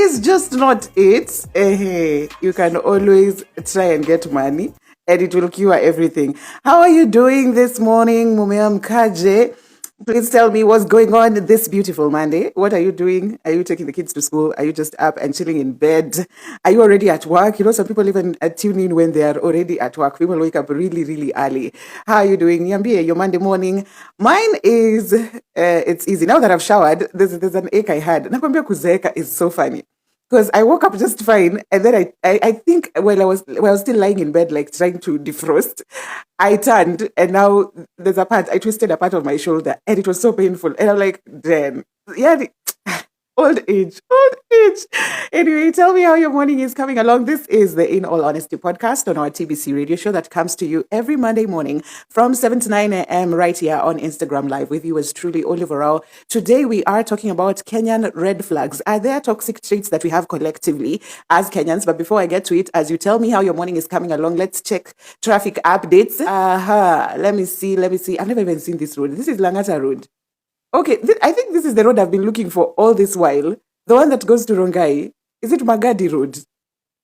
is just not it. You can always try and get money and it will cure everything. How are you doing this morning, Mumea Mkaje? Please tell me what's going on this beautiful Monday. What are you doing? Are you taking the kids to school? Are you just up and chilling in bed? Are you already at work? You know, some people even tune in when they are already at work. People wake up really, really early. How are you doing? Niambie, your Monday morning. Mine is, it's easy. Now that I've showered, there's an ache I had. Nakwambia kuzeeka is so funny. Because I woke up just fine, and then I think while I was still lying in bed, like trying to defrost, I turned, and now there's a part, I twisted a part of my shoulder, and it was so painful. And I'm like, damn. Yeah, old age. Anyway, tell me how your morning is coming along. This is the In All Honesty podcast on our TBC radio show that comes to you every Monday morning from 7 to 9 a.m. right here on Instagram Live with you as truly Oliver Roho. Today we are talking about Kenyan red flags. Are there toxic traits that we have collectively as Kenyans? But before I get to it, as you tell me how your morning is coming along, let's check traffic updates. Let me see. I've never even seen this road. This is Langata Road. Okay, I think this is the road I've been looking for all this while. The one that goes to Rongai. Is it Magadi Road?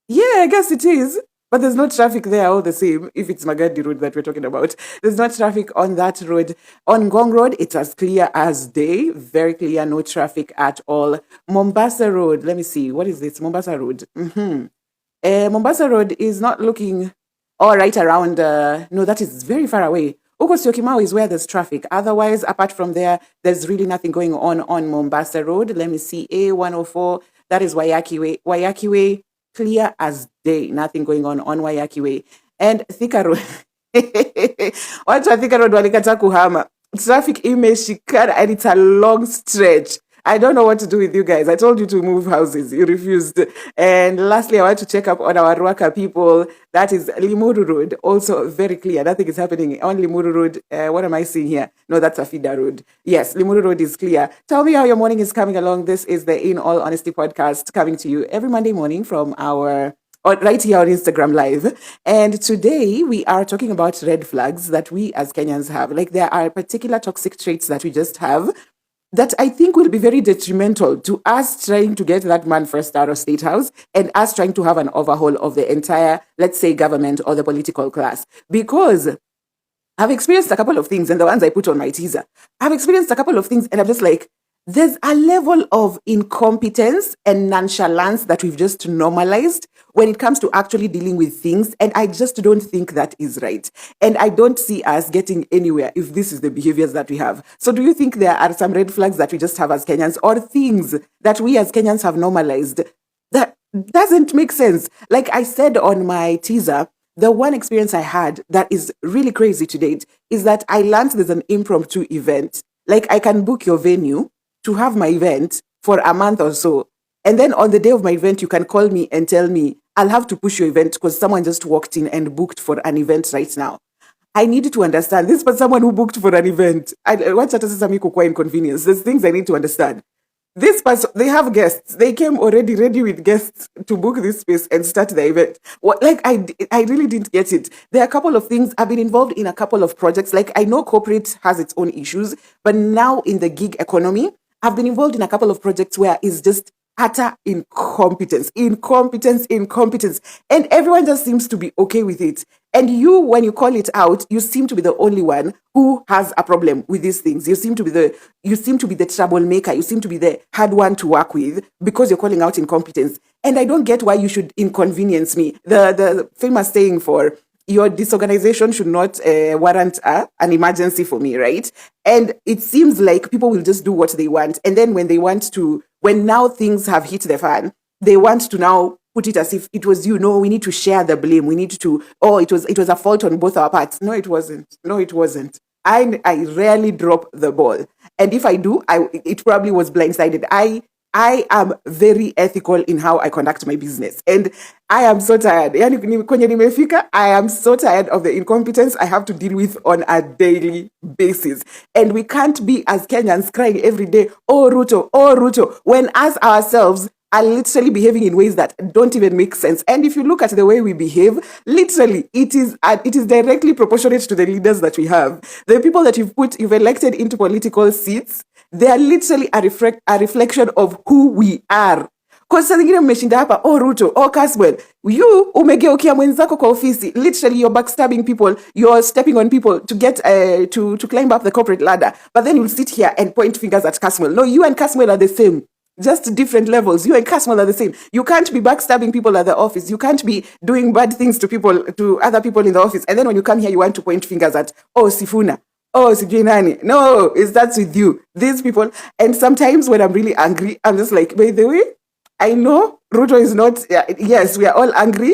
Yeah, I guess it is. But there's no traffic there all the same, if it's Magadi Road that we're talking about. There's no traffic on that road. On Gong Road, it's as clear as day. Very clear, no traffic at all. Mombasa Road, let me see. What is this? Mombasa Road. Mombasa Road is not looking all right around. No, that is very far away. Huko Syokimau is where there's traffic. Otherwise, apart from there, there's really nothing going on Mombasa Road. Let me see. A104, that is Wayaki Way. Wayaki Way, clear as day. Nothing going on Wayaki Way. And Thika Road. Watu wa Thika Road walikata kuhama. Traffic imeshikana and it's a long stretch. I don't know what to do with you guys. I told you to move houses. You refused. And lastly, I want to check up on our Ruaka people. That is Limuru Road. Also very clear. Nothing is happening on Limuru Road. What am I seeing here? No, that's Afida Road. Yes, Limuru Road is clear. Tell me how your morning is coming along. This is the In All Honesty podcast coming to you every Monday morning from right here on Instagram Live. And today we are talking about red flags that we as Kenyans have. Like there are particular toxic traits that we just have that I think will be very detrimental to us trying to get that man first out of State House and us trying to have an overhaul of the entire, let's say, government or the political class. Because I've experienced a couple of things, and the ones I put on my teaser, I've experienced a couple of things, and I'm just like, there's a level of incompetence and nonchalance that we've just normalized when it comes to actually dealing with things. And I just don't think that is right. And I don't see us getting anywhere if this is the behaviors that we have. So do you think there are some red flags that we just have as Kenyans or things that we as Kenyans have normalized that doesn't make sense? Like I said on my teaser, the one experience I had that is really crazy to date is that I learned there's an impromptu event. Like I can book your venue to have my event for a month or so. And then on the day of my event, you can call me and tell me, I'll have to push your event because someone just walked in and booked for an event right now. I need to understand. This was someone who booked for an event. What's inconvenience? There's things I need to understand. This person, they have guests. They came already ready with guests to book this space and start the event. I really didn't get it. There are a couple of things. I've been involved in a couple of projects. Like I know corporate has its own issues, but now in the gig economy, I've been involved in a couple of projects where it's just utter incompetence. And everyone just seems to be okay with it. And you, when you call it out, you seem to be the only one who has a problem with these things. You seem to be the troublemaker. You seem to be the hard one to work with because you're calling out incompetence. And I don't get why you should inconvenience me. The famous saying for your disorganization should not warrant an emergency for me, right? And it seems like people will just do what they want. And then when now things have hit the fan, they want to now put it as if it was you. No, we need to share the blame. We need to, it was a fault on both our parts. No, it wasn't. I rarely drop the ball. And if I do, it probably was blindsided. I am very ethical in how I conduct my business. And I am so tired. I am so tired of the incompetence I have to deal with on a daily basis. And we can't be as Kenyans crying every day, oh Ruto, when us ourselves are literally behaving in ways that don't even make sense. And if you look at the way we behave, literally, it is directly proportionate to the leaders that we have. The people that you've elected into political seats, they are literally a reflection of who we are. Kwa saa zingine mmeshinda hapa, oh Ruto, oh Caswell, you umegeukia mwenzako kwa ofisi. Literally you're backstabbing people, you're stepping on people to get to climb up the corporate ladder. But then you'll sit here and point fingers at Caswell. No, you and Caswell are the same. Just different levels. You and Caswell are the same. You can't be backstabbing people at the office. You can't be doing bad things to other people in the office. And then when you come here, you want to point fingers at, oh, Sifuna. Oh, sijui nani. No, it starts with you. These people. And sometimes when I'm really angry, I'm just like, by the way, I know Ruto is not, yes, we are all angry,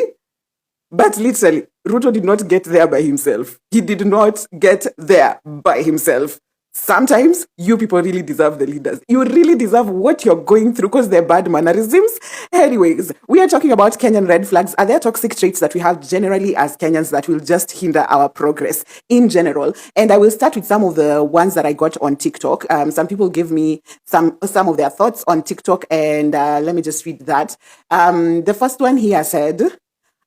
but literally, Ruto did not get there by himself. He did not get there by himself. Sometimes you people really deserve the leaders. You really deserve what you're going through because they're bad mannerisms. Anyways, we are talking about Kenyan red flags. Are there toxic traits that we have generally as Kenyans that will just hinder our progress in general? And I will start with some of the ones that I got on TikTok. Some people give me some of their thoughts on TikTok, and let me just read that. The first one here said,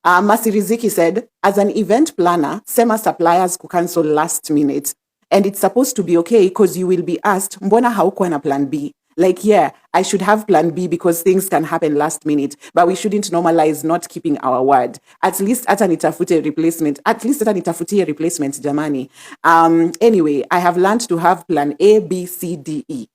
Masi Riziki said, as an event planner, SEMA suppliers could cancel last minute. And it's supposed to be okay because you will be asked, mbona haukuwa na plan B? Like, yeah, I should have plan B because things can happen last minute, but we shouldn't normalize not keeping our word. At least hata nitafute replacement. At least hata nitafutie replacement, jamani. Anyway, I have learned to have plan A, B, C, D, E.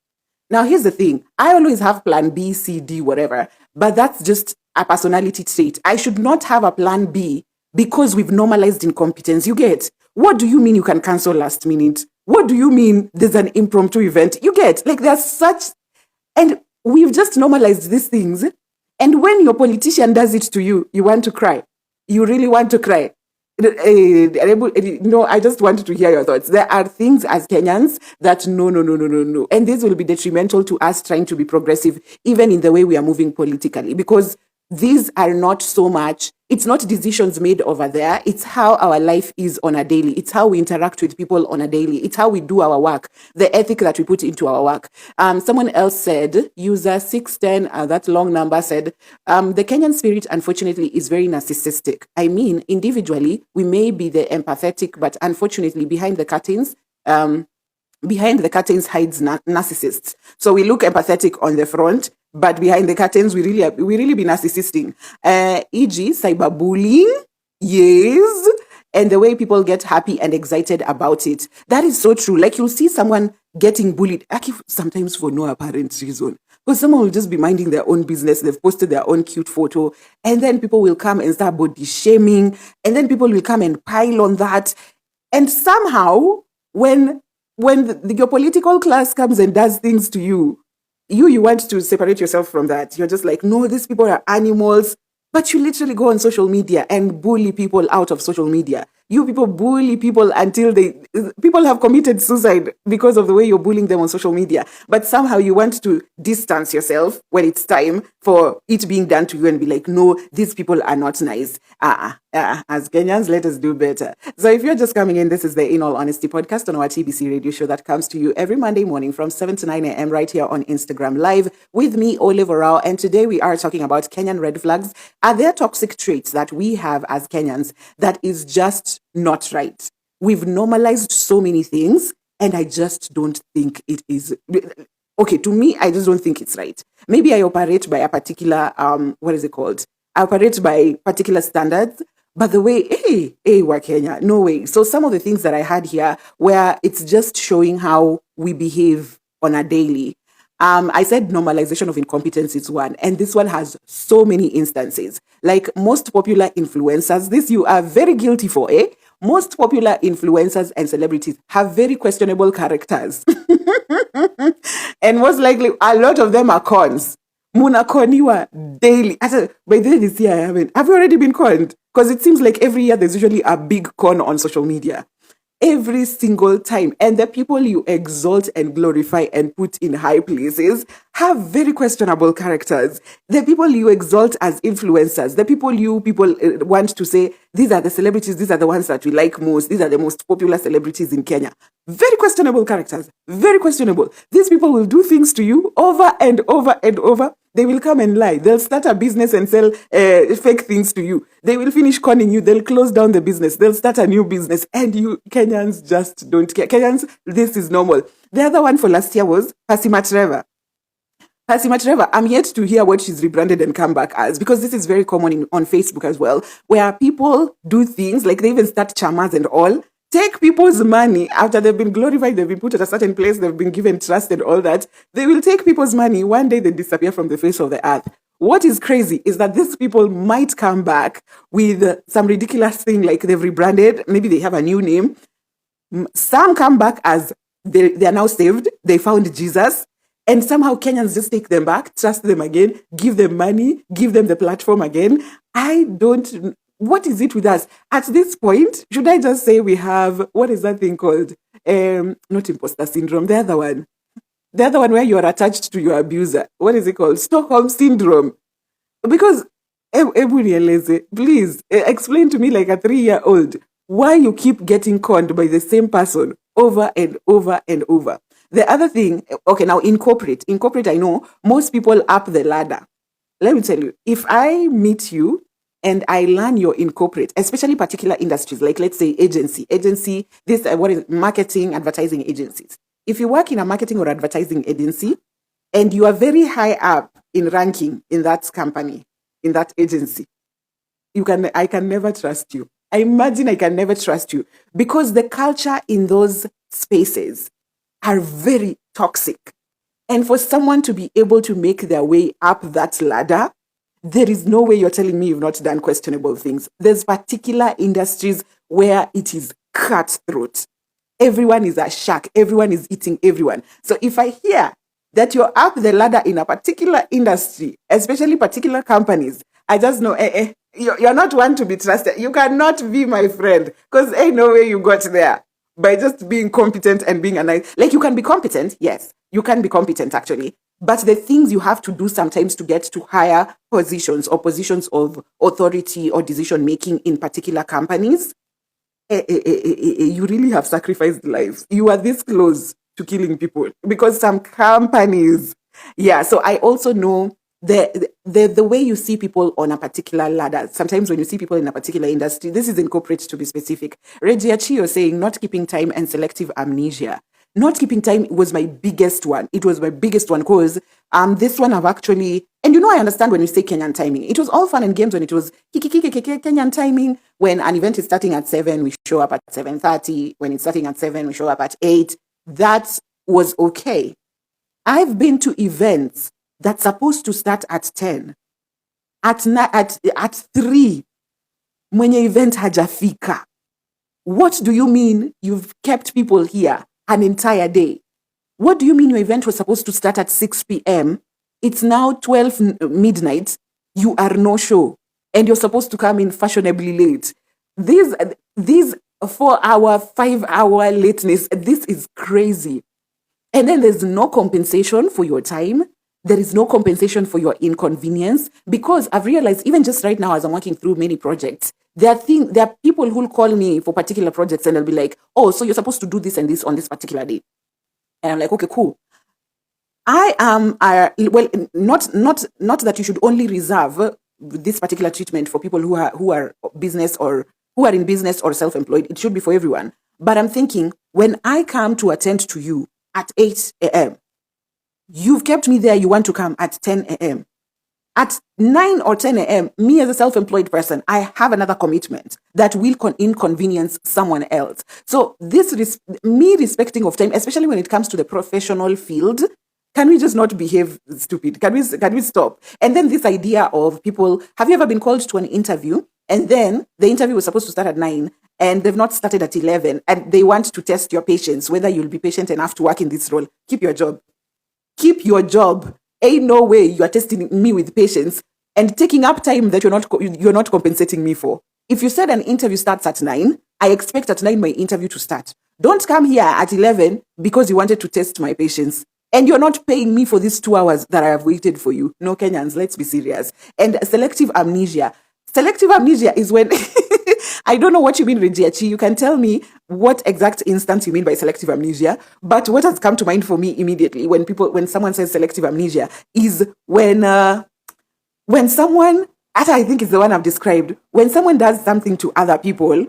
Now, here's the thing. I always have plan B, C, D, whatever, but that's just a personality trait. I should not have a plan B because we've normalized incompetence. You get? What do you mean you can cancel last minute? What do you mean there's an impromptu event? You get? Like, there's such... And we've just normalized these things. And when your politician does it to you, you want to cry. You really want to cry. No, I just wanted to hear your thoughts. There are things as Kenyans that no. And this will be detrimental to us trying to be progressive, even in the way we are moving politically, because these are not so much, it's not decisions made over there. It's how our life is on a daily. It's how we interact with people on a daily. It's how we do our work, the ethic that we put into our work. Someone else said, user 610, that long number said, the Kenyan spirit, unfortunately, is very narcissistic. I mean, individually, we may be the empathetic, but unfortunately, behind the curtains hides narcissists. So we look empathetic on the front, but behind the curtains, we really be narcissistic. E.g., cyberbullying, yes, and the way people get happy and excited about it. That is so true. Like, you'll see someone getting bullied, sometimes for no apparent reason. Because someone will just be minding their own business. They've posted their own cute photo, and then people will come and start body shaming, and then people will come and pile on that. And somehow, when your political class comes and does things to you, you want to separate yourself from that. You're just like, no, these people are animals. But you literally go on social media and bully people out of social media. You people bully people until people have committed suicide because of the way you're bullying them on social media. But somehow you want to distance yourself when it's time for it being done to you and be like, no, these people are not nice. As Kenyans, let us do better. So if you're just coming in, this is the In All Honesty podcast on our TBC radio show that comes to you every Monday morning from 7 to 9 a.m. right here on Instagram Live with me, Olive Roho. And today we are talking about Kenyan red flags. Are there toxic traits that we have as Kenyans that is just not right? We've normalized so many things, and I just don't think it is. Okay, to me, I just don't think it's right. Maybe I operate by a particular, what is it called? I operate by particular standards, but the way, wa Kenya, no way. So some of the things that I had here where it's just showing how we behave on a daily. I said normalization of incompetence is one, and this one has so many instances. Like most popular influencers, this you are very guilty for, eh? Most popular influencers and celebrities have very questionable characters. And most likely, a lot of them are cons. Munakoniwa daily. By the way, this year I haven't. Have you already been conned? Because it seems like every year there's usually a big con on social media. Every single time. And the people you exalt and glorify and put in high places have very questionable characters. The people you exalt as influencers, the people want to say, these are the celebrities, these are the ones that we like most, these are the most popular celebrities in Kenya. Very questionable characters. Very questionable. These people will do things to you over and over and over. They will come and lie. They'll start a business and sell fake things to you. They will finish conning you. They'll close down the business. They'll start a new business. And you Kenyans just don't care. Kenyans, this is normal. The other one for last year was Pasima Trevor. Pasima Trevor, I'm yet to hear what she's rebranded and come back as, because this is very common on Facebook as well, where people do things like they even start chamas and all, take people's money after they've been glorified, they've been put at a certain place, they've been given trust and all that. They will take people's money. One day they disappear from the face of the earth. What is crazy is that these people might come back with some ridiculous thing, like they've rebranded, maybe they have a new name. Some come back as they are now saved, they found Jesus, and somehow Kenyans just take them back, trust them again, give them money, give them the platform again. What is it with us? At this point, should I just say we have, what is that thing called? Not imposter syndrome, the other one. The other one where you are attached to your abuser. What is it called? Stockholm syndrome. Because, please explain to me like a 3-year-old why you keep getting conned by the same person over and over and over. The other thing, okay, now in corporate, I know most people up the ladder. Let me tell you, if I meet you and I learn you're in corporate, especially particular industries, like let's say agency, this, what is marketing, advertising agencies. If you work in a marketing or advertising agency and you are very high up in ranking in that company, in that agency, I can never trust you. I imagine I can never trust you because the culture in those spaces are very toxic. And for someone to be able to make their way up that ladder, there is no way you're telling me you've not done questionable things. There's particular industries where it is cutthroat. Everyone is a shark. Everyone is eating everyone. So if I hear that you're up the ladder in a particular industry, especially particular companies, I just know, you're not one to be trusted. You cannot be my friend because ain't no way you got there by just being competent and being a nice. Like you can be competent, yes, you can be competent actually, but the things you have to do sometimes to get to higher positions or positions of authority or decision making in particular companies, you really have sacrificed lives. You are this close to killing people because some companies, yeah. So I also know the way you see people on a particular ladder. Sometimes when you see people in a particular industry, this is in corporate to be specific. Reggie Achio saying not keeping time and selective amnesia. Not keeping time was my biggest one. It was my biggest one because this one I've actually, and I understand when you say Kenyan timing. It was all fun and games when it was Kenyan timing. When an event is starting at 7, we show up at 7:30. When it's starting at 7, we show up at 8. That was okay. I've been to events that's supposed to start at 10. At 3, mwenye event hajafika. What do you mean you've kept people here an entire day? What do you mean your event was supposed to start at 6 p.m.? It's now 12 midnight. You are no show. And you're supposed to come in fashionably late. These 4-hour, 5-hour lateness, this is crazy. And then there's no compensation for your time. There is no compensation for your inconvenience because I've realized even just right now as I'm working through many projects, there are people who'll call me for particular projects and they'll be like, oh, so you're supposed to do this and this on this particular day. And I'm like, okay, cool. I am, not that you should only reserve this particular treatment for people who are business or who are in business or self-employed. It should be for everyone. But I'm thinking when I come to attend to you at 8 a.m., you've kept me there, you want to come at 10 a.m. At 9 or 10 a.m., me as a self-employed person, I have another commitment that will inconvenience someone else. So this me respecting of time, especially when it comes to the professional field, can we just not behave stupid? Can we stop? And then this idea of people, have you ever been called to an interview and then the interview was supposed to start at 9 and they've not started at 11 and they want to test your patience, whether you'll be patient enough to work in this role? Keep your job. Keep your job. Ain't no way you are testing me with patience and taking up time that you're not compensating me for. If you said an interview starts at 9, I expect at 9 my interview to start. Don't come here at 11 because you wanted to test my patience. And you're not paying me for these 2 hours that I have waited for you. No, Kenyans, let's be serious. And selective amnesia. Selective amnesia is when, I don't know what you mean, Regiachi. You can tell me what exact instance you mean by selective amnesia. But what has come to mind for me immediately when someone says selective amnesia is when someone, I think it's the one I've described, when someone does something to other people,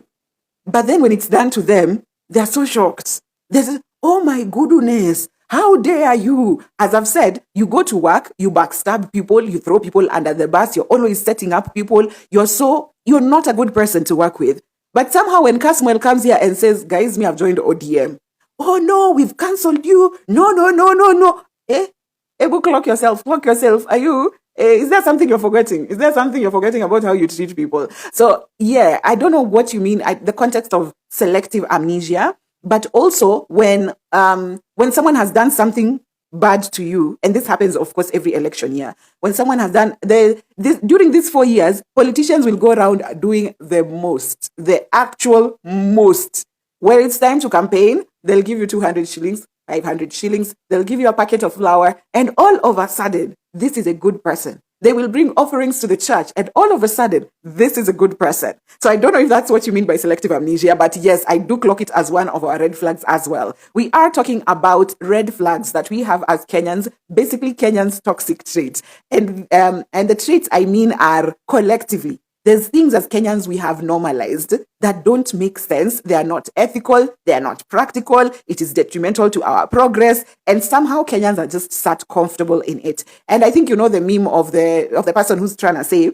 but then when it's done to them, they're so shocked. They say, oh my goodness, How dare you? As I've said, you go to work, you backstab people, you throw people under the bus, you're always setting up people. You're not a good person to work with. But somehow when Casmuel comes here and says, guys, me, I've joined ODM. Oh no, we've cancelled you. No, no, no, no, no. Able, clock yourself. Are you? Is there something you're forgetting? Is there something you're forgetting about how you treat people? So yeah, I don't know what you mean. The context of selective amnesia, but also when someone has done something bad to you, and this happens, of course, every election year. When someone has done during these 4 years, politicians will go around doing the actual most. When it's time to campaign, they'll give you 200 shillings, 500 shillings, they'll give you a packet of flour, and all of a sudden, this is a good person. They will bring offerings to the church, and all of a sudden, this is a good person. So I don't know if that's what you mean by selective amnesia, but yes, I do clock it as one of our red flags as well. We are talking about red flags that we have as Kenyans, basically Kenyans' toxic traits. And the traits I mean are collectively. There's things as Kenyans we have normalized that don't make sense. They are not ethical. They are not practical. It is detrimental to our progress. And somehow Kenyans are just sat comfortable in it. And I think you know the meme of the person who's trying to say,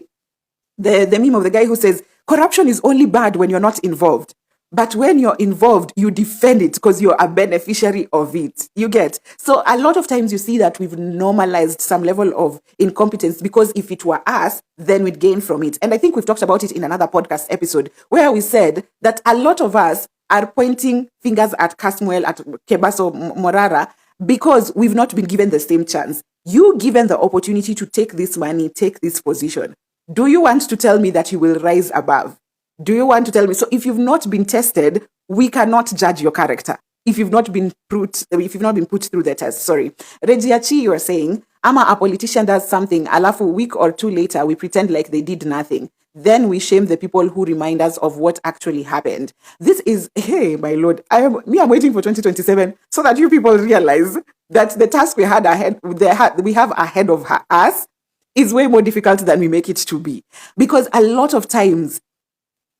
the meme of the guy who says, corruption is only bad when you're not involved. But when you're involved, you defend it because you're a beneficiary of it. You get? So a lot of times you see that we've normalized some level of incompetence because if it were us, then we'd gain from it. And I think we've talked about it in another podcast episode where we said that a lot of us are pointing fingers at Casmuel, at Kebaso Morara, because we've not been given the same chance. You given the opportunity to take this money, take this position. Do you want to tell me that you will rise above? Do you want to tell me? So if you've not been tested, we cannot judge your character. If you've not been put through the test, sorry. Regiachi, you are saying, ama a politician does something, alafu a week or two later, we pretend like they did nothing. Then we shame the people who remind us of what actually happened. This is, hey, my Lord, I'm waiting for 2027 so that you people realize that the task we have ahead of us is way more difficult than we make it to be. Because a lot of times,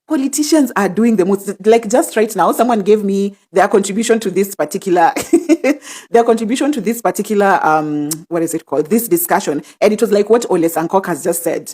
politicians are doing the most, like just right now, someone gave me their contribution to this particular, what is it called? This discussion. And it was like what Ole Sankok has just said.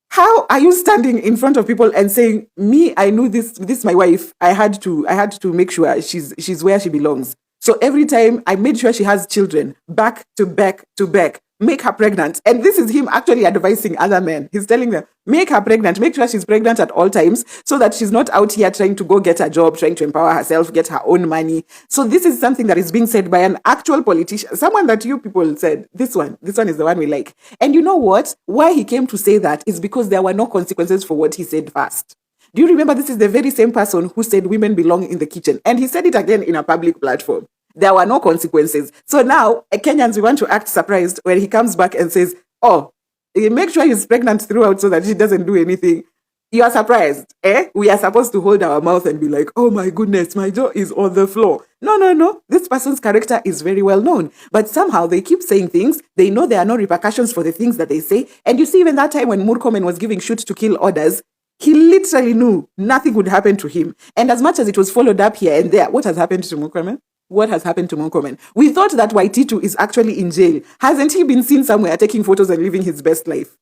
How are you standing in front of people and saying, me, I knew this my wife, I had to make sure she's where she belongs. So every time I made sure she has children, back to back to back, make her pregnant. And this is him actually advising other men. He's telling them, make her pregnant, make sure she's pregnant at all times so that she's not out here trying to go get a job, trying to empower herself, get her own money. So this is something that is being said by an actual politician, someone that you people said, this one is the one we like. And you know what? Why he came to say that is because there were no consequences for what he said first. Do you remember this is the very same person who said women belong in the kitchen? And he said it again in a public platform. There were no consequences. So now, Kenyans, we want to act surprised when he comes back and says, oh, make sure he's pregnant throughout so that she doesn't do anything. You are surprised, eh? We are supposed to hold our mouth and be like, oh my goodness, my jaw is on the floor. No. This person's character is very well known. But somehow they keep saying things. They know there are no repercussions for the things that they say. And you see, even that time when Murkomen was giving shoot to kill orders, he literally knew nothing would happen to him. And as much as it was followed up here and there, what has happened to Murkomen? What has happened to Murkomen? We thought that Waititu is actually in jail. Hasn't he been seen somewhere taking photos and living his best life?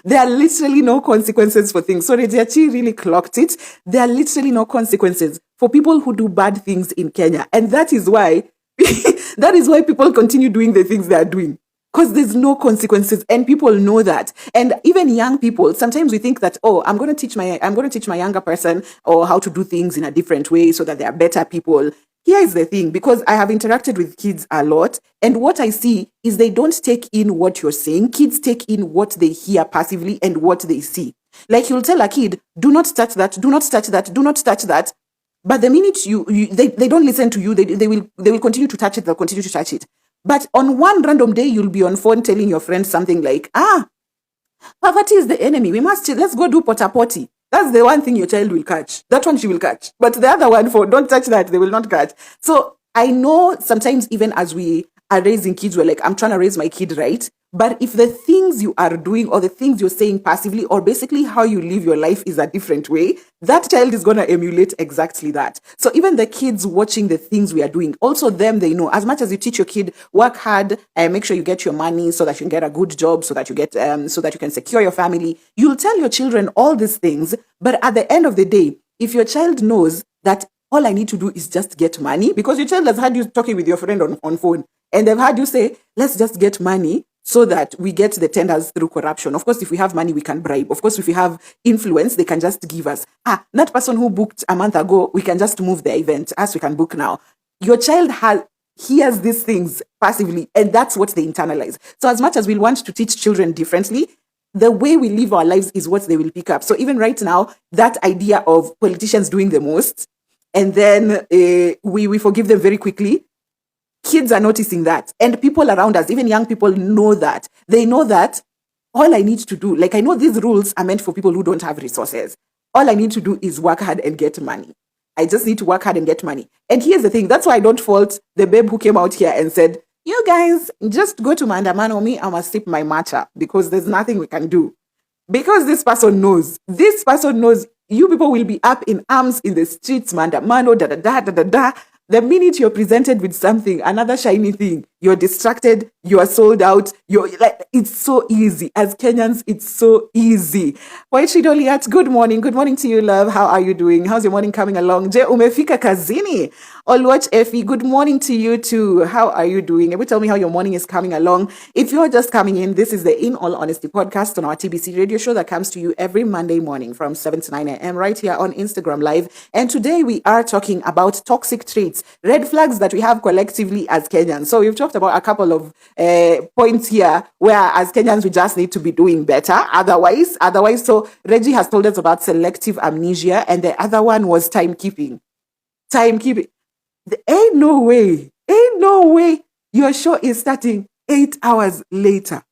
There are literally no consequences for things. So Regiachi really clocked it. There are literally no consequences for people who do bad things in Kenya. And that is why people continue doing the things they are doing. Because there's no consequences and people know that. And even young people, sometimes we think that, oh, I'm going to teach my younger person or how to do things in a different way so that they are better people. Here is the thing, because I have interacted with kids a lot, and what I see is they don't take in what you're saying. Kids take in what they hear passively and what they see. Like you'll tell a kid, do not touch that, do not touch that, do not touch that. But the minute they don't listen to you, they will continue to touch it, they'll continue to touch it. But on one random day, you'll be on phone telling your friend something like, poverty is the enemy. Let's go do potty. That's the one thing your child will catch. That one she will catch. But the other one for don't touch that, they will not catch. So I know sometimes even as we are raising kids, we're like, I'm trying to raise my kid right. But if the things you are doing or the things you're saying passively or basically how you live your life is a different way, that child is going to emulate exactly that. So even the kids watching the things we are doing, also them, they know, as much as you teach your kid, work hard and make sure you get your money so that you can get a good job, so that you get, so that you can secure your family. You'll tell your children all these things. But at the end of the day, if your child knows that all I need to do is just get money, because your child has had you talking with your friend on phone and they've had you say, let's just get money so that we get the tenders through corruption. Of course, if we have money, we can bribe. Of course, if we have influence, they can just give us. That person who booked a month ago, we can just move the event as we can book now. Your child hears these things passively, and that's what they internalize. So as much as we want to teach children differently, the way we live our lives is what they will pick up. So even right now, that idea of politicians doing the most, and then we forgive them very quickly, kids are noticing that. And people around us, even young people, know that. They know that all I need to do, like I know these rules are meant for people who don't have resources. All I need to do is work hard and get money. I just need to work hard and get money. And here's the thing, that's why I don't fault the babe who came out here and said, you guys just go to Mandamano, me, I must sip my matcha because there's nothing we can do. Because this person knows you people will be up in arms in the streets, Mandamano, da. The minute you're presented with something, another shiny thing, you're distracted, you are sold out, you're like, it's so easy. As Kenyans, it's so easy. Poetry Doliat, good morning. Good morning to you, love. How are you doing? How's your morning coming along? Je umefika kazini? Olwatch Effie, good morning to you too. How are you doing? Ever tell me how your morning is coming along. If you're just coming in, this is the In All Honesty podcast on our TBC radio show that comes to you every Monday morning from 7 to 9 a.m. right here on Instagram Live. And today we are talking about toxic traits, red flags that we have collectively as Kenyans. So we've talked about a couple of points here where as Kenyans we just need to be doing better. Otherwise, so Reggie has told us about selective amnesia, and the other one was timekeeping. Ain't no way your show is starting 8 hours later.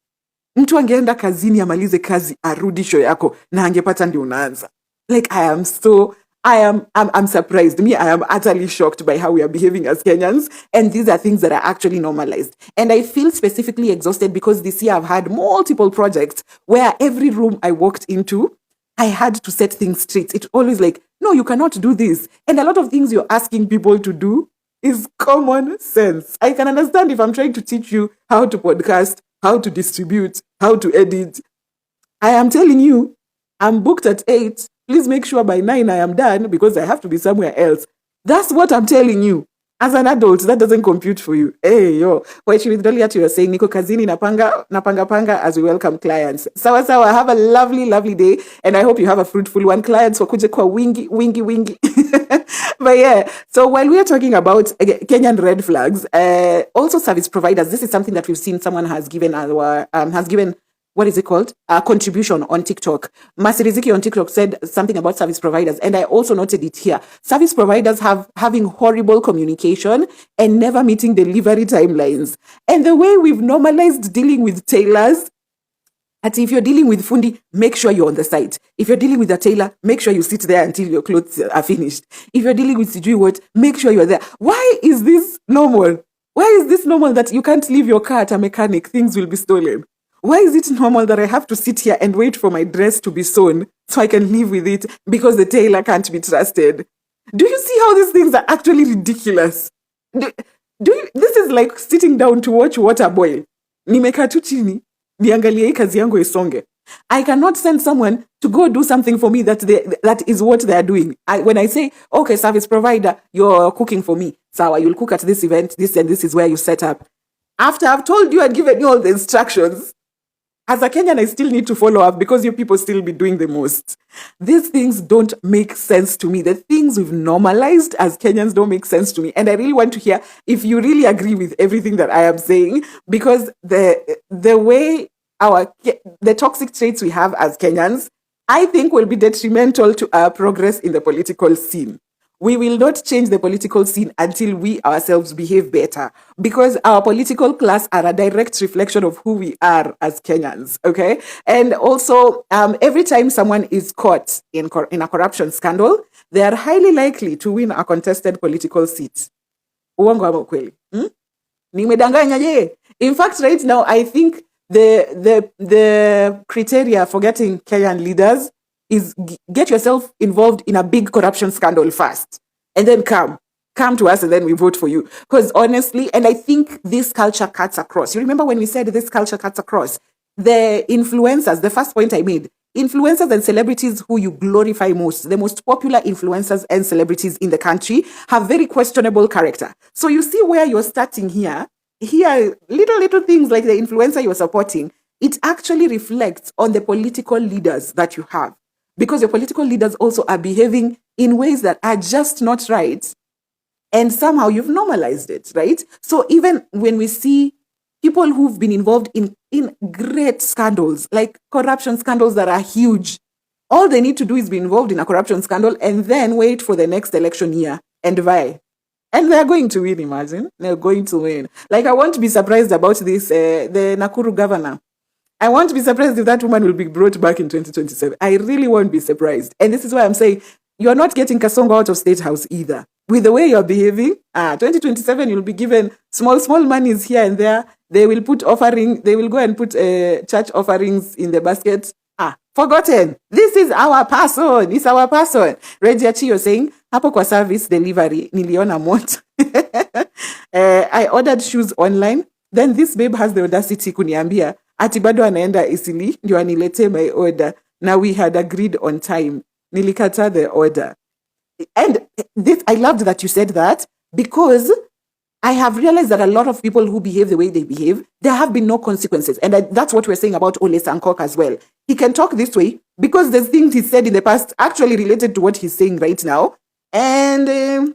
Mtu angeenda kazini amalize kazi arudi show yako na angepata ndio unaanza. Like I'm surprised. I am utterly shocked by how we are behaving as Kenyans. And these are things that are actually normalized. And I feel specifically exhausted because this year I've had multiple projects where every room I walked into, I had to set things straight. It's always like, no, you cannot do this. And a lot of things you're asking people to do is common sense. I can understand if I'm trying to teach you how to podcast, how to distribute, how to edit. I am telling you, I'm booked at 8. Please make sure by 9 I am done because I have to be somewhere else. That's what I'm telling you. As an adult, that doesn't compute for you. Hey, yo. Well, with Doliat, you were saying, Niko kazini napanga as we welcome clients. Sawa, have a lovely day. And I hope you have a fruitful one. Clients wakuje kwa wingi. But yeah, so while we are talking about Kenyan red flags, also service providers, this is something that we've seen someone has given what is it called? Contribution on TikTok. Masiriziki on TikTok said something about service providers, and I also noted it here. Service providers having horrible communication and never meeting delivery timelines. And the way we've normalized dealing with tailors, that if you're dealing with fundi, make sure you're on the site. If you're dealing with a tailor, make sure you sit there until your clothes are finished. If you're dealing with sijui what, make sure you're there. Why is this normal? Why is this normal that you can't leave your car at a mechanic, things will be stolen? Why is it normal that I have to sit here and wait for my dress to be sewn so I can live with it because the tailor can't be trusted? Do you see how these things are actually ridiculous? This is like sitting down to watch water boil. Nimeka tu chini, niangalie hii kazi yangu isonge. I cannot send someone to go do something for me that is what they are doing. When I say, okay, service provider, you're cooking for me. Sawa, you'll cook at this event, this and this is where you set up. After I've told you and given you all the instructions, as a Kenyan, I still need to follow up because you people still be doing the most. These things don't make sense to me. The things we've normalized as Kenyans don't make sense to me. And I really want to hear if you really agree with everything that I am saying, because the way the toxic traits we have as Kenyans, I think will be detrimental to our progress in the political scene. We will not change the political scene until we ourselves behave better, because our political class are a direct reflection of who we are as Kenyans, okay? And also, every time someone is caught in a corruption scandal, they are highly likely to win a contested political seat. Uongo ama ukweli? Nimedanganya je? In fact, right now, I think the criteria for getting Kenyan leaders is get yourself involved in a big corruption scandal first, and then come to us, and then we vote for you. Because honestly, and I think this culture cuts across. You remember when we said this culture cuts across? The influencers, the first point I made, influencers and celebrities who you glorify most, the most popular influencers and celebrities in the country have very questionable character. So you see where you're starting here, little things like the influencer you're supporting, it actually reflects on the political leaders that you have. Because your political leaders also are behaving in ways that are just not right. And somehow you've normalized it, right? So even when we see people who've been involved in great scandals, like corruption scandals that are huge, all they need to do is be involved in a corruption scandal and then wait for the next election year and vie. And they're going to win, imagine. They're going to win. Like, I won't be surprised about this, the Nakuru governor. I won't be surprised if that woman will be brought back in 2027. I really won't be surprised. And this is why I'm saying you're not getting Kasongo out of State House either. With the way you're behaving, 2027, you'll be given small monies here and there. They will put they will go and put church offerings in the basket. Forgotten. This is our person. It's our person. Regiachi, you're saying, hapo kwa service delivery, niliona moto. I ordered shoes online. Then this babe has the audacity kuniambia, ati bado anaenda Isili, ndio anilete my order. Now we had agreed on time. Nilikata the order. And this, I loved that you said that, because I have realized that a lot of people who behave the way they behave, there have been no consequences. And that's what we're saying about Ole Sankok as well. He can talk this way because the things he said in the past actually related to what he's saying right now. And,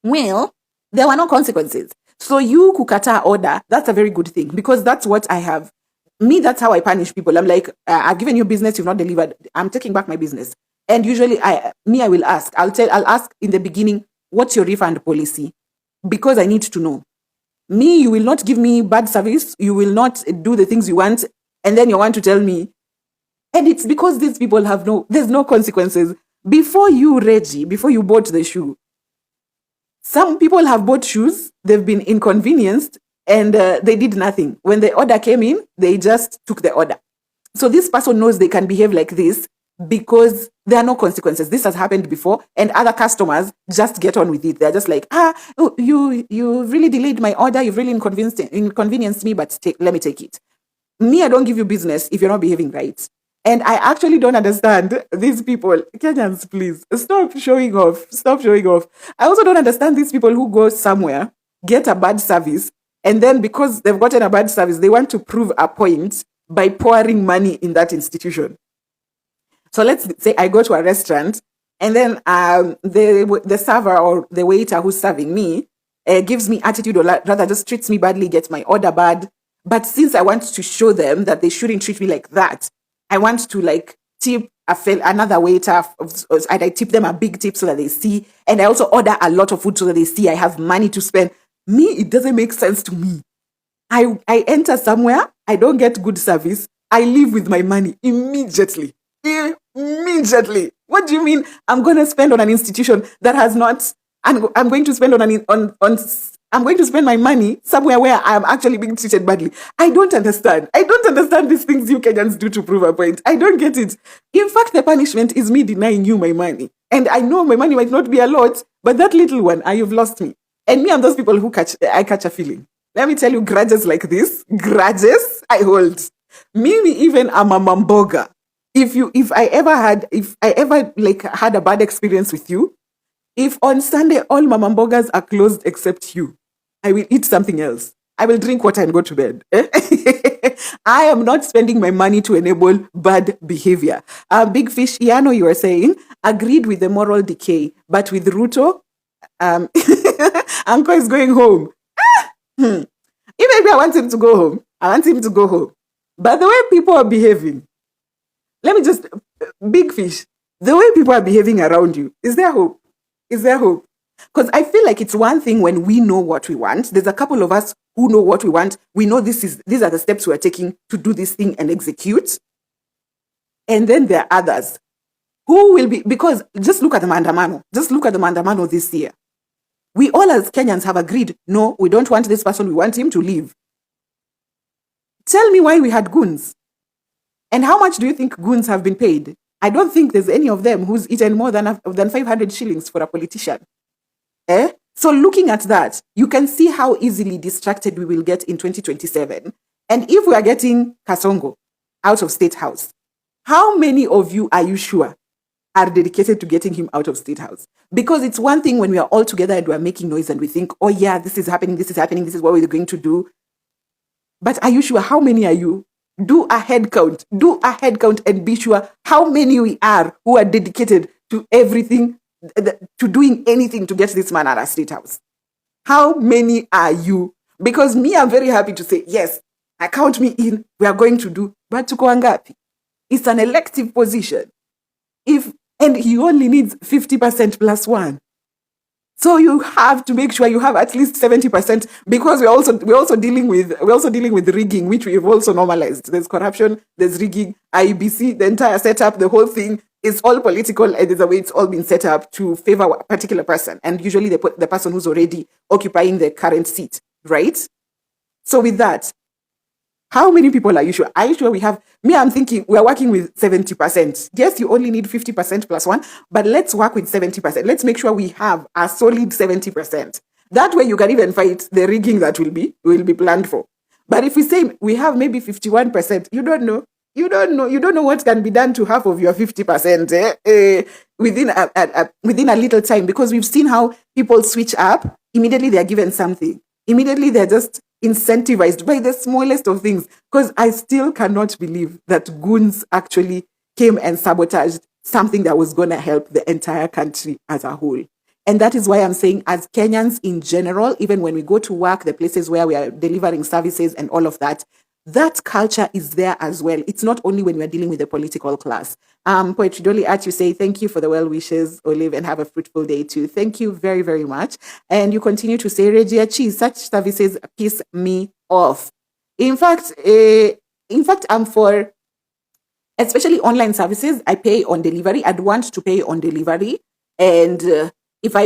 well, there were no consequences. So you kukata order, that's a very good thing, because that's what I have. Me, that's how I punish people. I'm like, I've given you business, you've not delivered. I'm taking back my business. And usually I will ask. I'll ask in the beginning, what's your refund policy? Because I need to know. Me, you will not give me bad service. You will not do the things you want. And then you want to tell me. And it's because these people there's no consequences. Before you, Reggie, before you bought the shoe, some people have bought shoes. They've been inconvenienced and they did nothing. When the order came in, they just took the order. So this person knows they can behave like this because there are no consequences. This has happened before, and other customers just get on with it. They're just like, you really delayed my order. You've really inconvenienced me, but let me take it. Me, I don't give you business if you're not behaving right. And I actually don't understand these people. Kenyans, please, stop showing off. Stop showing off. I also don't understand these people who go somewhere, get a bad service, and then because they've gotten a bad service, they want to prove a point by pouring money in that institution. So let's say I go to a restaurant and then the server or the waiter who's serving me gives me attitude, or rather just treats me badly, gets my order bad. But since I want to show them that they shouldn't treat me like that, I want to like tip another waiter. I tip them a big tip so that they see. And I also order a lot of food so that they see I have money to spend. Me, it doesn't make sense to me. I enter somewhere, I don't get good service. I leave with my money immediately. Immediately. What do you mean I'm going to spend on an institution that has not, I'm going to spend I'm going to spend my money somewhere where I'm actually being treated badly? I don't understand. I don't understand these things you Kenyans do to prove a point. I don't get it. In fact, the punishment is me denying you my money. And I know my money might not be a lot, but that little one, you've lost me. And me, I'm those people who catch a feeling. Let me tell you, grudges like this, I hold. Me even I'm a mamboga. If I ever had a bad experience with you, if on Sunday all mamambogas are closed except you, I will eat something else. I will drink water and go to bed. I am not spending my money to enable bad behavior. Big Fish, Iano, you were saying, agreed with the moral decay, but with Ruto, Uncle is going home. If maybe I want him to go home, But the way people are behaving, let me just, Big Fish, the way people are behaving around you, is there hope? Is there hope? Because I feel like it's one thing when we know what we want. There's a couple of us who know what we want. We know these are the steps we're taking to do this thing and execute. And then there are others who will be, because just look at the Mandamano. Just look at the Mandamano this year. We all as Kenyans have agreed, no, we don't want this person. We want him to leave. Tell me why we had goons. And how much do you think goons have been paid? I don't think there's any of them who's eaten more than 500 shillings for a politician. So looking at that, you can see how easily distracted we will get in 2027. And if we are getting Kasongo out of State House, how many of you are you sure are dedicated to getting him out of State House? Because it's one thing when we are all together and we are making noise and we think, oh yeah, this is happening, this is what we're going to do. But are you sure? How many are you? Do a head count and be sure how many we are who are dedicated to everything, to doing anything to get this man out of State House. How many are you? Because me, I'm very happy to say, yes, I count me in, we are going to do, but tuko wangapi? It's an elective position. And he only needs 50% plus one. So you have to make sure you have at least 70%, because we're also dealing with rigging, which we've also normalized. There's corruption, there's rigging, IBC, the entire setup, the whole thing is all political, and there's a way it's all been set up to favor a particular person, and usually they put the person who's already occupying the current seat, right? So with that, how many people are you sure? Are you sure we have? Me, I'm thinking we're working with 70%. Yes, you only need 50% plus one, but let's work with 70%. Let's make sure we have a solid 70%. That way you can even fight the rigging that will be planned for. But if we say we have maybe 51%, you don't know what can be done to half of your 50% within a little time, because we've seen how people switch up. Immediately they're given something. Immediately they're just incentivized by the smallest of things, because I still cannot believe that goons actually came and sabotaged something that was going to help the entire country as a whole. And that is why I'm saying, as Kenyans in general, even when we go to work, the places where we are delivering services and all of that, that culture is there as well. It's not only when we're dealing with the political class. Poetry Dolly Arch, you say, thank you for the well wishes, Olive, and have a fruitful day too. Thank you very, very much. And you continue to say, Regia Cheese, such services piss me off. In fact, I'm for, especially online services, I pay on delivery. I'd want to pay on delivery. And if I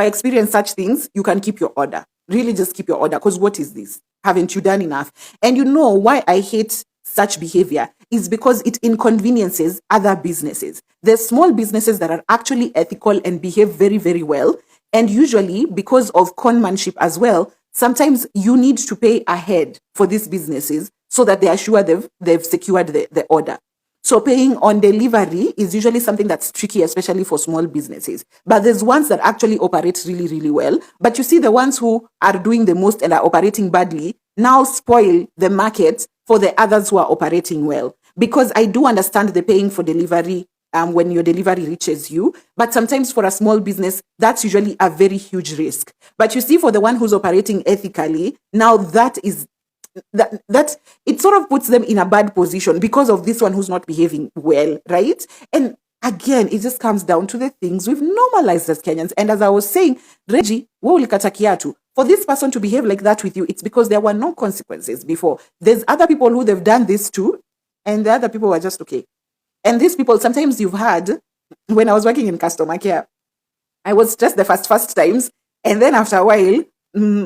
experience such things, you can keep your order. Really just keep your order, because what is this? Haven't you done enough? And you know why I hate such behavior is because it inconveniences other businesses. There's small businesses that are actually ethical and behave very, very well. And usually, because of conmanship as well, sometimes you need to pay ahead for these businesses so that they are sure they've secured the order. So paying on delivery is usually something that's tricky, especially for small businesses. But there's ones that actually operate really, really well. But you see, the ones who are doing the most and are operating badly now spoil the market for the others who are operating well. Because I do understand the paying for delivery when your delivery reaches you. But sometimes for a small business, that's usually a very huge risk. But you see, for the one who's operating ethically, now that it sort of puts them in a bad position because of this one who's not behaving well, right? And again, it just comes down to the things we've normalized as Kenyans. And as I was saying, Reggie, for this person to behave like that with you, it's because there were no consequences before. There's other people who they've done this to, and the other people were just okay. And these people, sometimes you've had, when I was working in customer care, I was just the first times, and then after a while,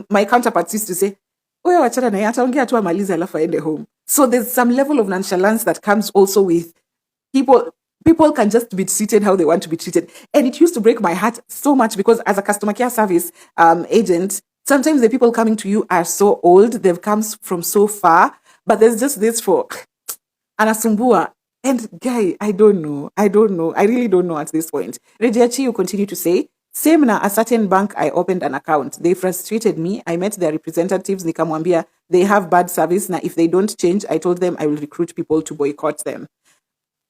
my counterparts used to say, home. So there's some level of nonchalance that comes also with people can just be treated how they want to be treated. And it used to break my heart so much, because as a customer care service agent, sometimes the people coming to you are so old, they've come from so far, but there's just this for anasumbua. And guy, I don't know. I really don't know at this point. Regiachi, you continue to say, same na a certain bank I opened an account. They frustrated me. I met their representatives, nikamwambia they have bad service. Now, if they don't change, I told them I will recruit people to boycott them.